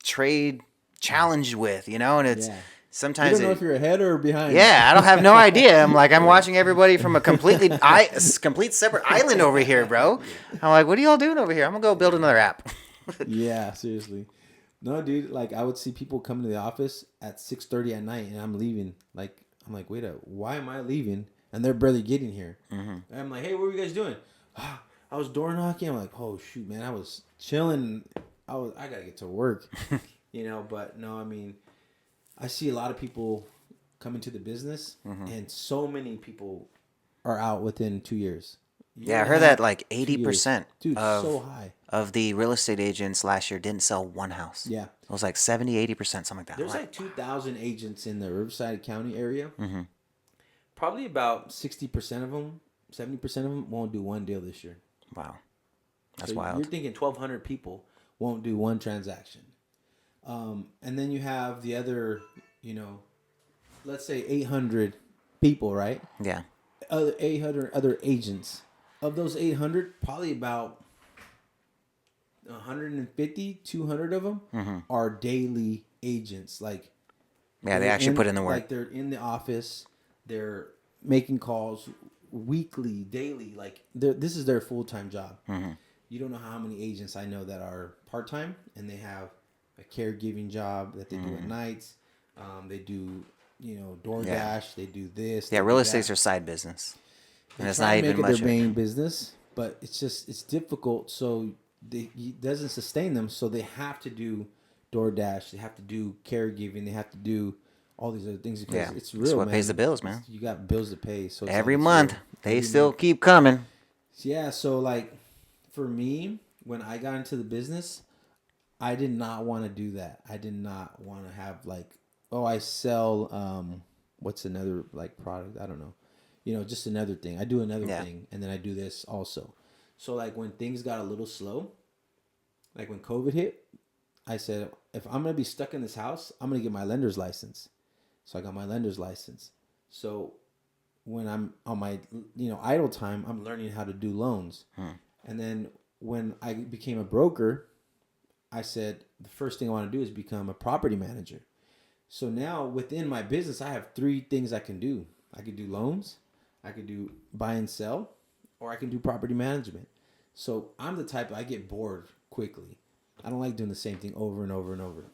trade challenge with. And it's sometimes you don't know if you're ahead or behind. Yeah, I don't have no idea. I'm watching everybody from a complete separate island over here, bro. I'm like, what are y'all doing over here? I'm gonna go build another app. Yeah, seriously. No, dude. Like I would see people come to the office at 6:30 at night, and I'm leaving. Like I'm like, wait why am I leaving? And they're barely getting here. And I'm like, hey, what were you guys doing? I was door knocking. I'm like, oh shoot, man, I was chilling. I gotta get to work. But no, I mean, I see a lot of people come into the business, and so many people are out within 2 years. Yeah, I heard that like 80% Dude, so high. of the real estate agents last year didn't sell one house. Yeah. It was like 70, 80%, something like that. There's like 2,000 agents in the Riverside County area. Probably about 60% of them, 70% of them won't do one deal this year. Wow. That's wild. You're thinking 1,200 people won't do one transaction. And then you have the other, let's say 800 people, right? Yeah. 800 other agents. Of those 800, probably about 150, 200 of them are daily agents. Like, yeah, they actually put in the work. Like they're in the office, they're making calls weekly, daily. Like this is their full-time job. You don't know how many agents I know that are part-time and they have a caregiving job that they do at nights. They do, DoorDash. They do this. Yeah, real estate's their side business. And it's not even much much their main business, but it's difficult. So it doesn't sustain them. So they have to do DoorDash. They have to do caregiving. They have to do all these other things because it's real. It's what pays the bills, man. You got bills to pay. So every month they still keep coming. Yeah. So like for me, when I got into the business, I did not want to do that. I did not want to have like, oh, I sell what's another like product? I don't know. Just another thing. I do another Yeah. thing and then I do this also. So like when things got a little slow, like when COVID hit, I said if I'm going to be stuck in this house, I'm going to get my lender's license. So I got my lender's license. So when I'm on my idle time, I'm learning how to do loans. And then when I became a broker, I said the first thing I want to do is become a property manager. So now within my business, I have three things I can do. I could do loans, I could do buy and sell, or I can do property management. So I'm the type I get bored quickly. I don't like doing the same thing over and over and over.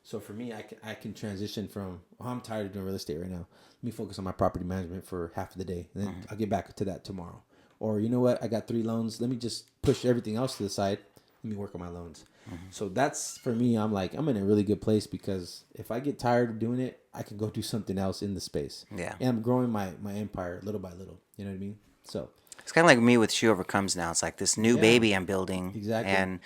So for me, I can transition from, I'm tired of doing real estate right now. Let me focus on my property management for half of the day, and then I'll get back to that tomorrow. Or you know what? I got 3 loans. Let me just push everything else to the side. Let me work on my loans. So that's for me. I'm like, I'm in a really good place because if I get tired of doing it, I can go do something else in the space. Yeah. And I'm growing my empire little by little. You know what I mean? So It's kind of like me with She Overcomes now. It's like this new yeah, baby I'm building. exactly. And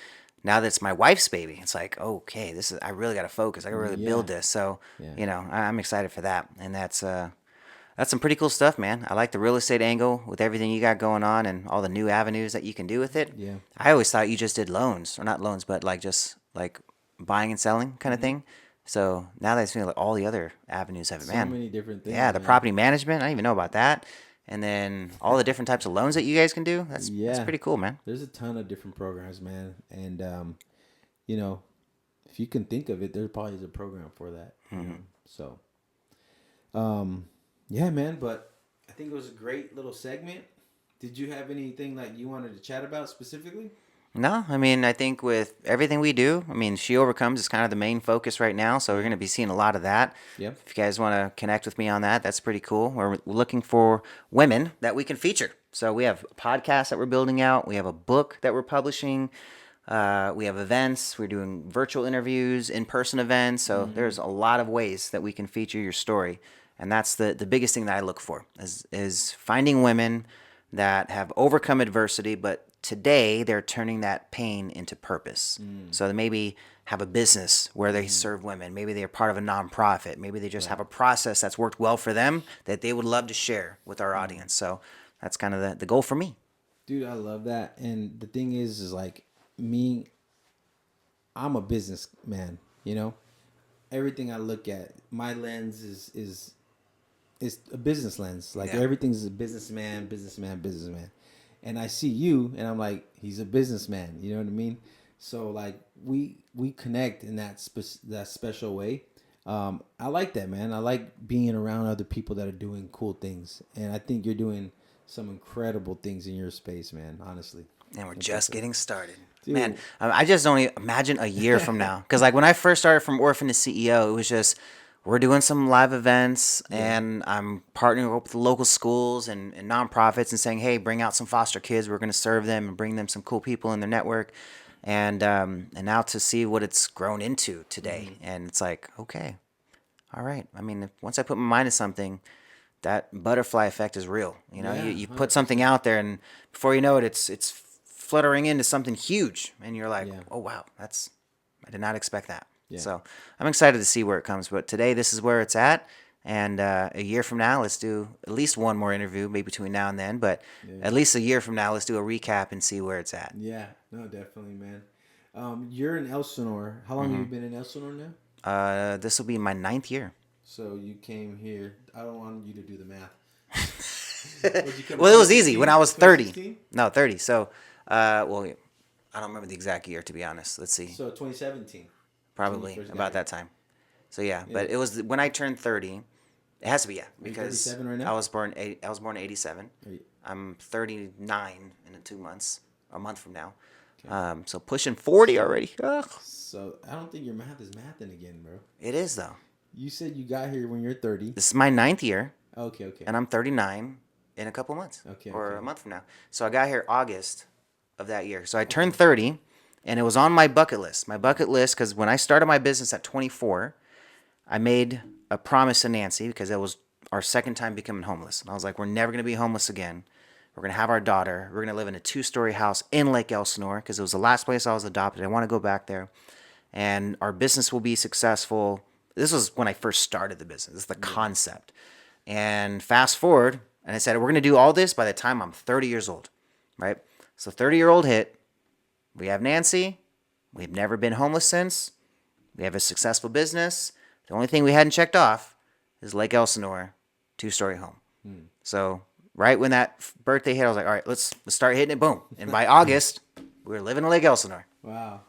now that it's my wife's baby, it's like, okay, I really got to focus. I got to really Yeah, build this. So, yeah, I'm excited for that. And that's some pretty cool stuff, man. I like the real estate angle with everything you got going on and all the new avenues that you can do with it. yeah. I always thought you just did loans, or not loans, but like just like buying and selling kind of thing. So now that I see like all the other avenues of it, So man. many different Yeah, things, the man. property management, I didn't even know about that. And then all the different types of loans that you guys can do. That's Yeah, pretty cool, man. there's a ton of different programs, man. And you know, if you can think of it, there probably is a program for that. So, yeah, man. But I think it was a great little segment. Did you have anything like you wanted to chat about specifically? No, I mean, I think with everything we do, I mean, She Overcomes is kind of the main focus right now. So we're going to be seeing a lot of that. Yep. If you guys want to connect with me on that, that's pretty cool. We're looking for women that we can feature. So we have a podcast that we're building out. We have a book that we're publishing. We have events. We're doing virtual interviews, in-person events. So there's a lot of ways that we can feature your story. And that's the biggest thing that I look for is finding women that have overcome adversity, but today they're turning that pain into purpose. So they maybe have a business where they serve women. Maybe they're part of a nonprofit. Maybe they just have a process that's worked well for them that they would love to share with our audience. So that's kind of the goal for me. Dude, I love that. And the thing is like me, I'm a businessman. Everything I look at, my lens is a business lens. Like Yeah. everything's a businessman, businessman, businessman. And I see you, and I'm like, he's a businessman. You know what I mean? So like we connect in that special way. I like that, man. I like being around other people that are doing cool things, and I think you're doing some incredible things in your space, man. Honestly, And we're That's just awesome. getting started. Dude. Man, I just don't even imagine a year from now. Because, like, when I first started from Orphan to CEO, it was just we're doing some live events and I'm partnering up with local schools and nonprofits and saying, hey, bring out some foster kids. We're going to serve them and bring them some cool people in their network. And now to see what it's grown into today. And it's like, okay, all right. I mean, once I put my mind to something, that butterfly effect is real. Yeah, You put something out there, and before you know it, it's fluttering into something huge, and you're like, Yeah. oh wow, I did not expect that. Yeah. So I'm excited to see where it comes. But today, this is where it's at, and a year from now, let's do at least one more interview, maybe between now and then. But at least a year from now, let's do a recap and see where it's at. Yeah, no, definitely, man. You're in Elsinore. How long have you been in Elsinore now? This will be my 9th year. So you came here. I don't want you to do the math. Would you come Well, it was easy when I was 30. 2016? No, 30. So, well, I don't remember the exact year, to be honest. Let's see. So 2017. Probably first got about here. that time. So yeah, but it was when I turned 30. It has to be, yeah, because 37 right now? I was born in 87. Are you- I'm 39 in 2 months, a month from now. So pushing 40 already. Ugh. So I don't think your math is mathing again, bro. It is though. You said you got here when you're 30. This is my 9th year, Okay, okay. and I'm 39 in a couple months, Okay, or okay. a month from now. So I got here August of that year. So I turned 30, and it was on my bucket list. My bucket list, because when I started my business at 24, I made a promise to Nancy because that was our second time becoming homeless. And I was like, we're never going to be homeless again. We're going to have our daughter. We're going to live in a 2-story house in Lake Elsinore because it was the last place I was adopted. I want to go back there. And our business will be successful. This was when I first started the business. This is the concept. And fast forward, and I said, we're going to do all this by the time I'm 30 years old, right? So 30-year-old hit. We have Nancy. We've never been homeless since. We have a successful business. The only thing we hadn't checked off is Lake Elsinore, 2-story home. So right when that birthday hit, I was like, all right, let's start hitting it. Boom. And by August, we were living in Lake Elsinore. Wow.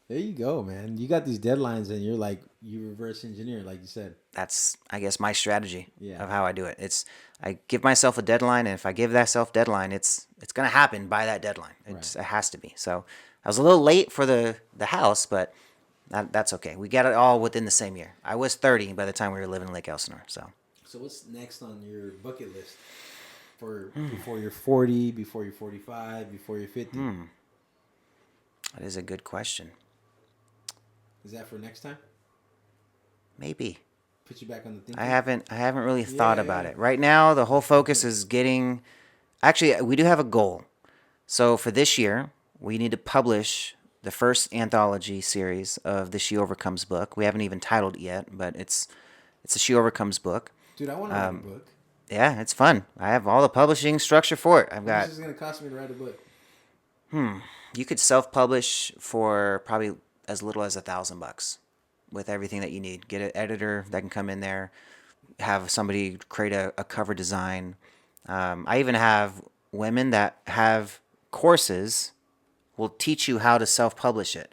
There you go, man. You got these deadlines and you're like, you reverse engineer, like you said. That's, I guess, my strategy Yeah. of how I do it. I give myself a deadline, and if I give that self deadline, it's going to happen by that deadline. It has to be. So I was a little late for the house, but that's okay. We got it all within the same year. I was 30 by the time we were living in Lake Elsinore. So what's next on your bucket list for before you're 40, before you're 45, before you're 50? That is a good question. Is that for next time? Maybe. Put you back on the thinking? I haven't really thought about it. Right now, the whole focus is getting... Actually, we do have a goal. So for this year, we need to publish the first anthology series of the She Overcomes book. We haven't even titled it yet, but it's a She Overcomes book. Dude, I want to write a book. Yeah, it's fun. I have all the publishing structure for it. How much is it going to cost me to write a book? You could self-publish for probably as little as $1,000 with everything that you need. Get an editor that can come in there, have somebody create a cover design. I even have women that have courses will teach you how to self-publish it,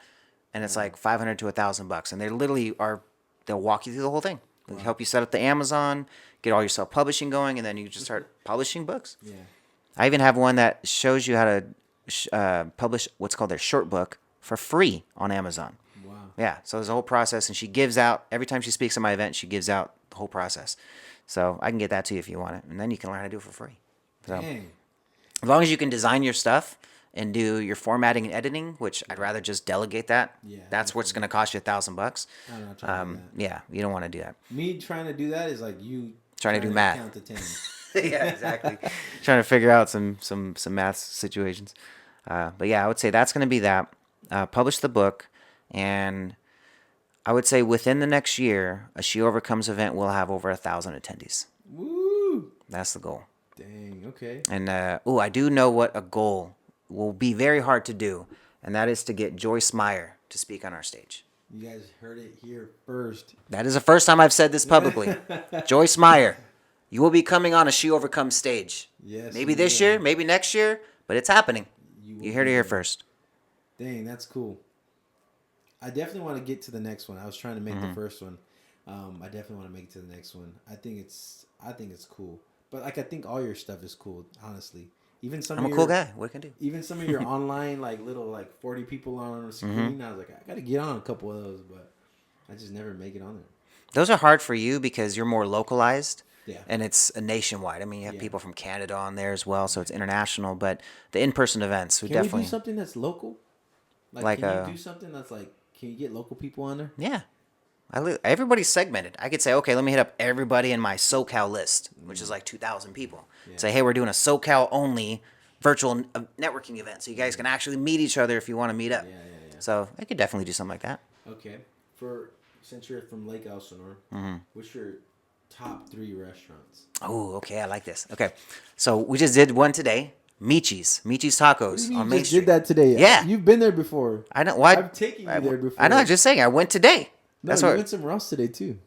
and it's like $500 to $1,000, and they literally they'll walk you through the whole thing. They'll help you set up the Amazon, get all your self-publishing going, and then you just start publishing books. Yeah. I even have one that shows you how to publish what's called their short book for free on Amazon. Wow. Yeah, so there's a whole process, and she gives out, every time she speaks at my event, she gives out the whole process. So I can get that to you if you want it, and then you can learn how to do it for free. So Dang. as long as you can design your stuff and do your formatting and editing, which I'd rather just delegate that. Yeah, that's what's going to cost you $1,000. I'm not trying to do that. Yeah, you don't want to do that. Me trying to do that is like you Trying to do math. Count to 10. Yeah, exactly. Trying to figure out some math situations. But yeah, I would say that's going to be that. Publish the book, and I would say within the next year, a She Overcomes event will have over 1,000 attendees. Woo! That's the goal. Dang, okay. And I do know what a goal will be very hard to do, and that is to get Joyce Meyer to speak on our stage. You guys heard it here first. That is the first time I've said this publicly. Joyce Meyer, you will be coming on a She Overcomes stage. Yes. Maybe this year, maybe next year, but it's happening. You heard it here first. Dang, that's cool. I definitely want to get to the next one. I was trying to make the first one. I definitely want to make it to the next one. I think it's cool. But like I think all your stuff is cool, honestly. Even some I'm of a cool guy. What can I do? Even some of your online like little like 40 people on the screen. I was like, I gotta get on a couple of those, but I just never make it on there. Those are hard for you because you're more localized. Yeah. And it's a nationwide. I mean, you have people from Canada on there as well, so it's international. But the in-person events, we Can definitely we do something that's local? Like can you do something that's like? Can you get local people on there? Yeah. Everybody's segmented. I could say, okay, let me hit up everybody in my SoCal list, which is like 2,000 people. Yeah. Say, hey, we're doing a SoCal only virtual networking event, so you guys can actually meet each other if you want to meet up. Yeah. So I could definitely do something like that. Okay. Since you're from Lake Elsinore, what's your top 3 restaurants? Oh, okay, I like this. Okay, so we just did one today. Michi's Tacos on Main Street. Did that today? Yeah, you've been there before. I know. Why? I've taken you there before. I know. I'm just saying. I went today. No, you went somewhere else today too.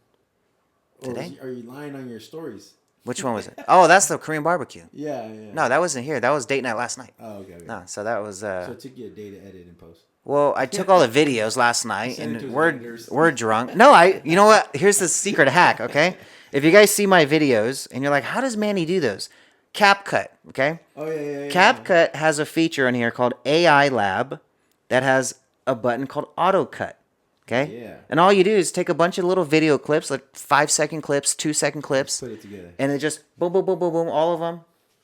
Today? Or are you lying on your stories? Which one was it? Oh, that's the Korean barbecue. Yeah. No, that wasn't here. That was date night last night. Oh, okay. No, so that was. So it took you a day to edit and post. Well, I took all the videos last night, and we're drunk. No, you know what? Here's the secret hack. Okay, if you guys see my videos and you're like, how does Manny do those? CapCut. Okay. Oh yeah. CapCut has a feature in here called AI Lab that has a button called Auto Cut. Okay? Yeah. And all you do is take a bunch of little video clips, like 5-second clips, 2-second clips. Put it together. And it just boom, boom, boom, boom, boom, all of them.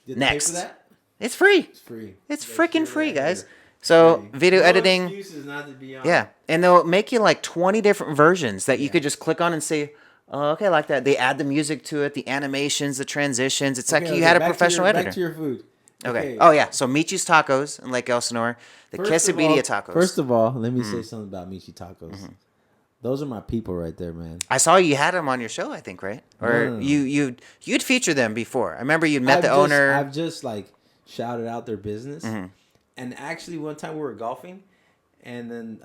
Did Next. Pay for that? It's free. It's free. It's freaking free, guys. So video editing. Excuses not to be on. Yeah. And they'll make you like 20 different versions that you could just click on and say, oh, okay, I like that. They add the music to it, the animations, the transitions. It's like you had a professional editor. Back to your food. Okay. Oh yeah. So Michi's Tacos in Lake Elsinore, the quesadilla tacos. First of all, let me say something about Michi Tacos. Those are my people right there, man. I saw you had them on your show, I think, right? Or No. you'd featured them before. I remember you met the owner. I've just like shouted out their business, and actually one time we were golfing, and then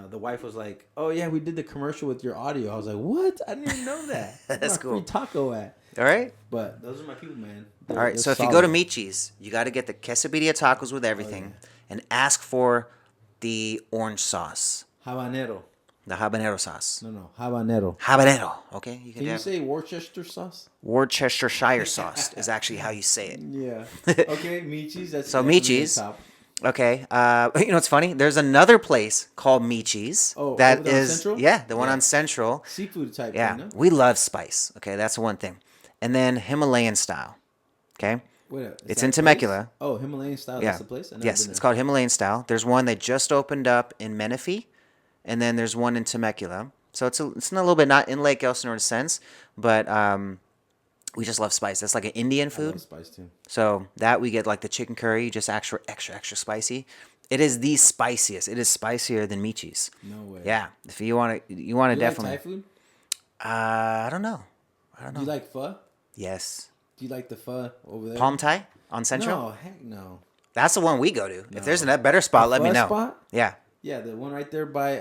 the wife was like, "Oh yeah, we did the commercial with your audio." I was like, "What? I didn't even know that." That's my cool. Free taco at. All right. But those are my people, man. All right. So if you go to Michi's, you got to get the quesadilla tacos with everything, and ask for the orange sauce, habanero. the habanero sauce. No, habanero. Habanero. Okay. Can you say Worcestershire sauce? Worcestershire sauce is actually how you say it. Yeah. Okay, Michi's. That's So definitely Michi's. the top. Okay. You know what's funny? There's another place called Michi's that over on is Central? the one on Central. Seafood type Yeah, thing, no? we love spice. Okay, that's one thing. And then Himalayan style. Okay, Wait, it's that in a place? Temecula. Oh, Himalayan style. Yeah. That's the place. I've never Yes, been it's there. called Himalayan style. There's one that just opened up in Menifee, and then there's one in Temecula. So it's a little bit not in Lake Elsinore in a sense, but we just love spice. That's like an Indian I food. love spice too. So that we get like the chicken curry, just extra spicy. It is the spiciest. It is spicier than Michi's. No way. Yeah, if you want to You definitely. like Thai food? I don't know. Do you like pho? Yes. Do you like the pho over there? Palm Thai on Central? No, heck no. That's the one we go to. If there's a better spot, let me pho know. spot? Yeah. Yeah, the one right there by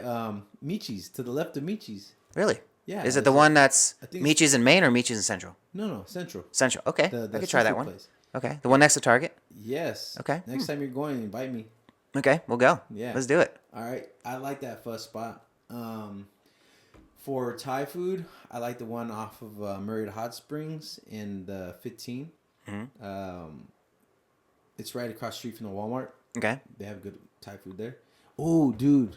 Michi's, to the left of Michi's. Really? Yeah. Is it the one that's I think it's- Michi's in Maine or Michi's in Central? No, Central. Central. Okay. The I could try that seafood one. place. Okay. The one next to Target? Yes. Okay. Next time you're going, invite me. Okay. We'll go. Yeah. Let's do it. All right. I like that pho spot. For Thai food, I like the one off of Marriott Hot Springs in the 15. It's right across the street from the Walmart. Okay. They have good Thai food there. Oh, dude.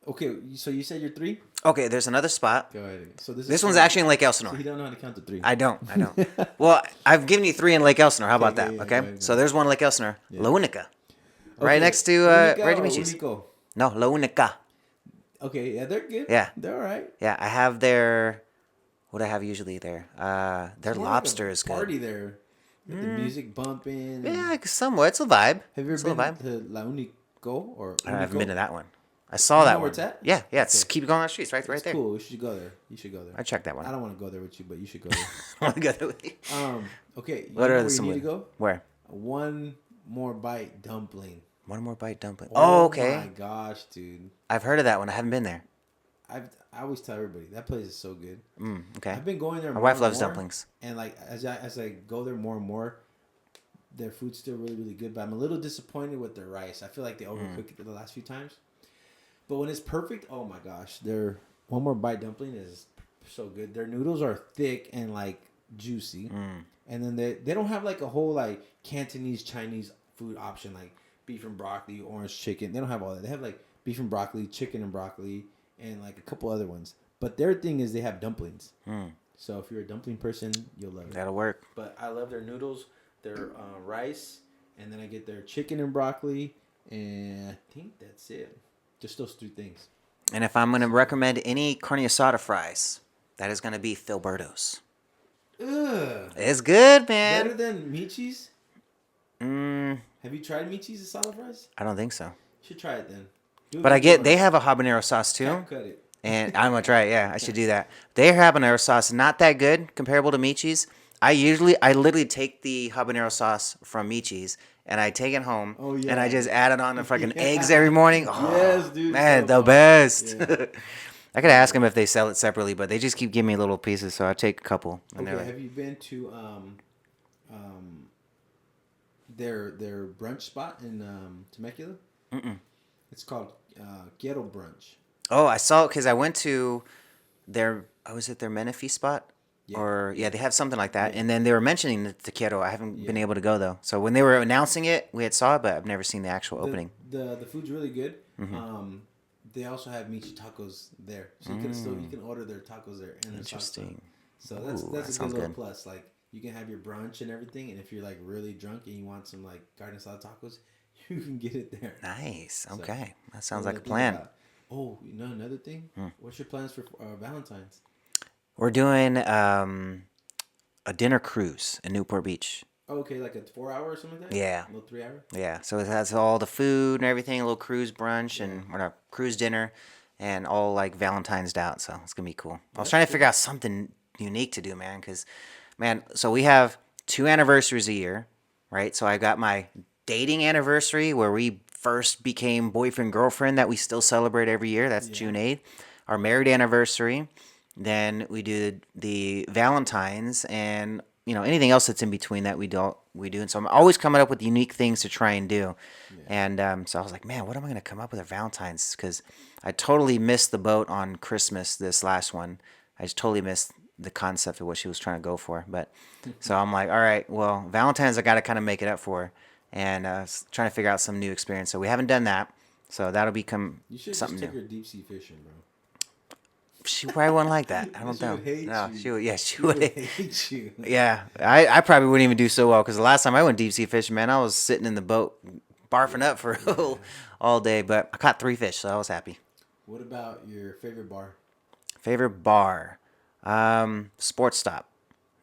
Okay, so you said you're 3? Okay. There's another spot. Go ahead. So This one's actually in Lake So Elsinore. he don't know how to count to 3. I don't. Well, I've given you 3 in Lake Elsinore. How about Okay, that? yeah, Okay. go ahead. So there's one in Lake Elsinore. La Unica. Right Okay, next to Unica right to or Michi's. Unico? No, La Unica. Okay, yeah, they're good. Yeah. They're all right. Yeah, I have their. What do I have usually there? Their More lobster like a is good. party there. With the music bumping. Yeah, like somewhat. It's a vibe. Have you It's ever a been vibe. to La Unico or I haven't Unico? been to that one. I saw You that know one. where it's at? Yeah, it's Okay. keep going on the streets, right It's there. cool. We should go there. You should go there. I checked that one. I don't want to go there with you, but you should go there. I want to go that way. Okay. What know are where some? you need to go? Where? One more bite dumpling. One more bite dumpling. Oh Oh, okay. my gosh, dude! I've heard of that one. I haven't been there. I always tell everybody that place is so good. Okay. I've been going there. My more wife and loves more, dumplings. and like as I go there more and more, their food's still really good. But I'm a little disappointed with their rice. I feel like they overcooked it the last few times. But when it's perfect, oh my gosh, their one more bite dumpling is so good. Their noodles are thick and like juicy, and then they don't have like a whole like Cantonese Chinese food option like beef and broccoli, orange chicken. They don't have all that. They have like beef and broccoli, chicken and broccoli, and like a couple other ones. But their thing is they have dumplings. So if you're a dumpling person, you'll love it. That'll work. But I love their noodles, their rice, and then I get their chicken and broccoli, and I think that's it. Just those 3 things. And if I'm going to recommend any carne asada fries, that is going to be Filberto's. Ugh. It's good, man. Better than Michi's? Have you tried Michi's asada fries? I don't think so. You should try it then. Do it But I like get you they want. have a habanero sauce too. Cap cut it. And I'm gonna try it. Yeah, I should do that. Their habanero sauce not that good comparable to Michi's. I literally take the habanero sauce from Michi's and I take it home. Oh, yeah. And I just add it on the fucking eggs every morning. Oh, Yes, dude, man, so the fun. best. Yeah. I could ask them if they sell it separately, but they just keep giving me little pieces, so I take a couple. And Okay, they're like, have you been to their brunch spot in Temecula? It's called Ghetto Brunch. oh, I saw it because I went to their. Was it their Menifee spot? Yeah. Or yeah, they have something like that, and then they were mentioning the taquero. I haven't been able to go though. So when they were announcing it, we had saw it, but I've never seen the actual opening. The food's really good. They also have Michi tacos there, so you can order their tacos there. And Interesting. So Ooh, that's that a good sounds little good. plus. Like you can have your brunch and everything, and if you're like really drunk and you want some like garden salad tacos, you can get it there. Nice. Okay, that sounds Something like a to think plan. about. Oh, you know another thing. What's your plans for Valentine's? We're doing a dinner cruise in Newport Beach. Okay, like a 4 hour or something like that. Yeah. A little 3 hour. Yeah, so it has all the food and everything, a little cruise brunch Yeah, and or not, cruise dinner, and all like Valentine's out. So it's gonna be cool. I was that's trying to figure cool. out something unique to do, man, because man, so we have 2 anniversaries a year, right? So I got my dating anniversary where we first became boyfriend girlfriend that we still celebrate every year. That's Yeah. June 8th. Our married anniversary. Then we do the Valentine's and anything else that's in between that we do. And so I'm always coming up with unique things to try and do. Yeah. And so I was like, man, what am I going to come up with at Valentine's? Because I totally missed the boat on Christmas this last one. I just totally missed the concept of what she was trying to go for. But so I'm like, all right, well, Valentine's I got to kind of make it up for, and trying to figure out some new experience. So we haven't done that. So that'll become You should something just new. take her deep sea fishing, bro. She probably wouldn't like that. I don't She know. would hate No, you. she would. Yeah, she She would. would hate you. Yeah, I probably wouldn't even do so well because the last time I went deep sea fishing, man, I was sitting in the boat barfing up for Yeah. all day. But I caught 3 fish, so I was happy. What about your favorite bar? Favorite bar, Sports Stop,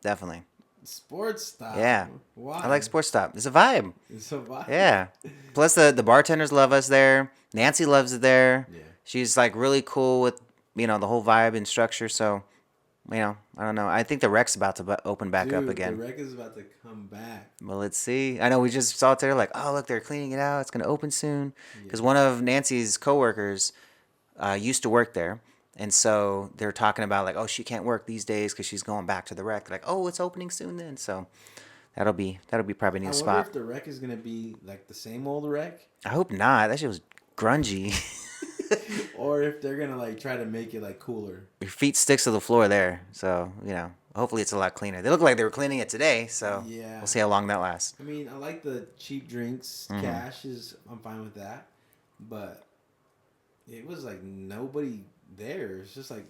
definitely. Sports stop. Yeah, Why? I like Sports Stop. It's a vibe. It's a vibe. Yeah. Plus the bartenders love us there. Nancy loves it there. Yeah. She's like really cool with the whole vibe and structure. So I don't know. I think the Rec's about to open back up Dude, the again. wreck is about to come back. Well, let's see. I know we just saw it there. Like, oh look, they're cleaning it out. It's gonna open soon. Yeah. Because one of Nancy's coworkers used to work there, and so they're talking about like, oh, she can't work these days because she's going back to the Rec. They're like, oh, it's opening soon then. So that'll be probably a I new wonder spot. if the wreck is gonna be like the same old wreck, I hope not. That shit was grungy. or if they're gonna like try to make it like cooler. Your feet sticks to the floor there. So hopefully it's a lot cleaner. They look like they were cleaning it today. So Yeah. we'll see how long that lasts. I mean, I like the cheap drinks. Mm-hmm. Cash is, I'm fine with that. But it was like nobody there. It's just like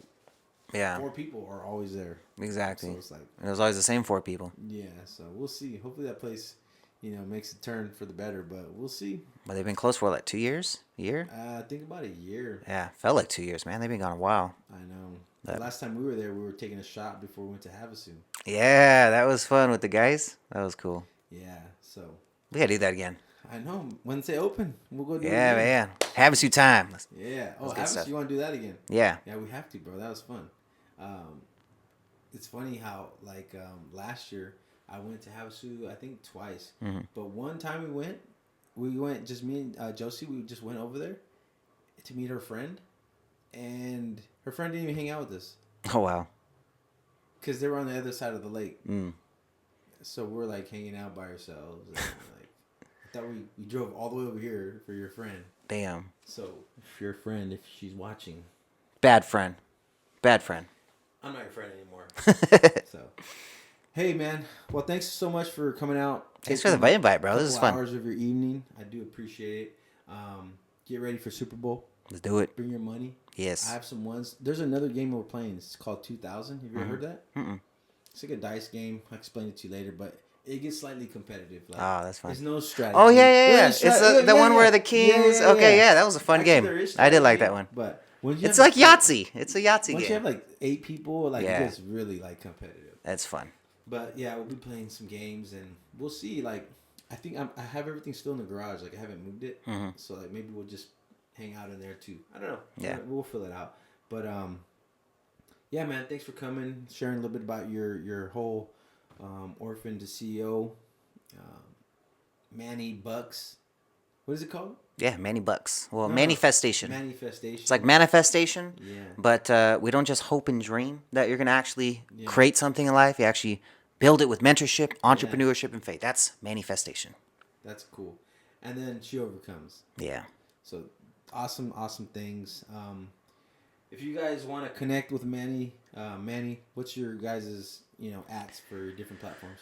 Yeah, 4 people are always there. exactly. So it's like, And it was always the same 4 people. yeah. So we'll see. Hopefully that place, makes a turn for the better. But we'll see. But they've been closed for like 2 years, a year. I think about a year. Yeah, felt like 2 years, man. They've been gone a while. I know. But- The last time we were there, we were taking a shot before we went to Havasu. Yeah, that was fun with the guys. That was cool. Yeah. So We gotta do that again. I know. Once they open, we'll go do it Yeah, again. man. Have us time. Yeah. Oh, That's good Havasu, stuff. you want to do that again? Yeah. Yeah, we have to, bro. That was fun. It's funny how like last year I went to Havasu I think twice, but one time we went just me and Josie. We just went over there to meet her friend, and her friend didn't even hang out with us Oh wow. because they were on the other side of the lake. Mm. So we're like hanging out by ourselves. And, like I thought we drove all the way over here for your friend. Damn. So if your friend, if she's watching, Bad friend. Bad friend. I'm not your friend anymore. So, hey man, well thanks so much for coming out. Thanks for the invite, bro. This is Couple fun. hours of your evening, I do appreciate it. Get ready for Super Bowl. Let's do it. Bring your money. Yes. I have some ones. There's another game we're playing. It's called 2000. Have you ever heard that? Mm-mm. It's like a dice game. I'll explain it to you later, but it gets slightly competitive. Like, Oh, that's fun. There's no strategy. Oh yeah. There's It's the one where the kings. Okay, yeah, that was a fun Actually, game. there is I did like strategy, that one. But when you It's have like Yahtzee. It's a Yahtzee once you have game. like 8 people, like Yeah. it gets really like competitive. That's fun. But yeah, we'll be playing some games, and we'll see. Like, I think I have everything still in the garage. Like, I haven't moved it, so like maybe we'll just hang out in there too. I don't know. Yeah. We'll fill it out. But yeah, man. Thanks for coming, sharing a little bit about your whole Orphan to CEO, Manny Bucks. What is it called? Yeah, Manny Bucks. Well, No, manifestation. Manifestation. It's like manifestation, Yeah. but we don't just hope and dream that you're gonna actually Yeah. create something in life. You actually build it with mentorship, entrepreneurship, and faith. That's manifestation. That's cool. And then she overcomes. Yeah. So awesome things. If you guys want to connect with Manny, what's your guys' ats for different platforms?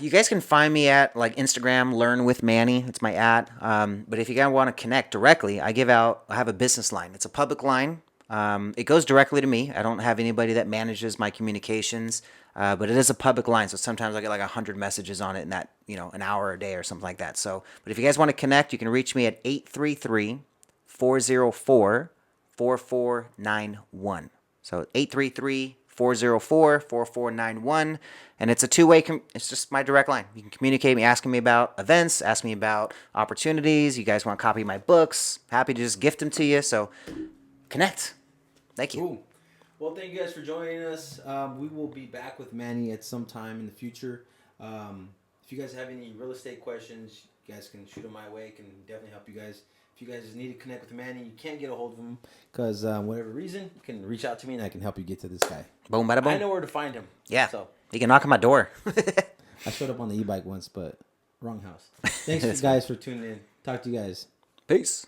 You guys can find me at like Instagram, Learn with Manny. It's my at. But if you guys want to connect directly, I have a business line. It's a public line. It goes directly to me. I don't have anybody that manages my communications, but it is a public line. So sometimes I get like 100 messages on it in that, an hour a day or something like that. So, but if you guys want to connect, you can reach me at 833-404-4491. So 833 404-4491. And it's a two-way, it's just my direct line. You can communicate me, asking me about events, ask me about opportunities. You guys want to copy my books, happy to just gift them to you. So connect. Thank you. Cool. Well, thank you guys for joining us. We will be back with Manny at some time in the future. If you guys have any real estate questions, you guys can shoot them my way. Can definitely help you guys. If you guys need to connect with Manny, you can't get a hold of him because whatever reason, you can reach out to me and I can help you get to this guy. Boom, bada boom. I know where to find him. Yeah. So He can knock on my door. I showed up on the e-bike once, but wrong house. Thanks, guys, for tuning in. Talk to you guys. Peace.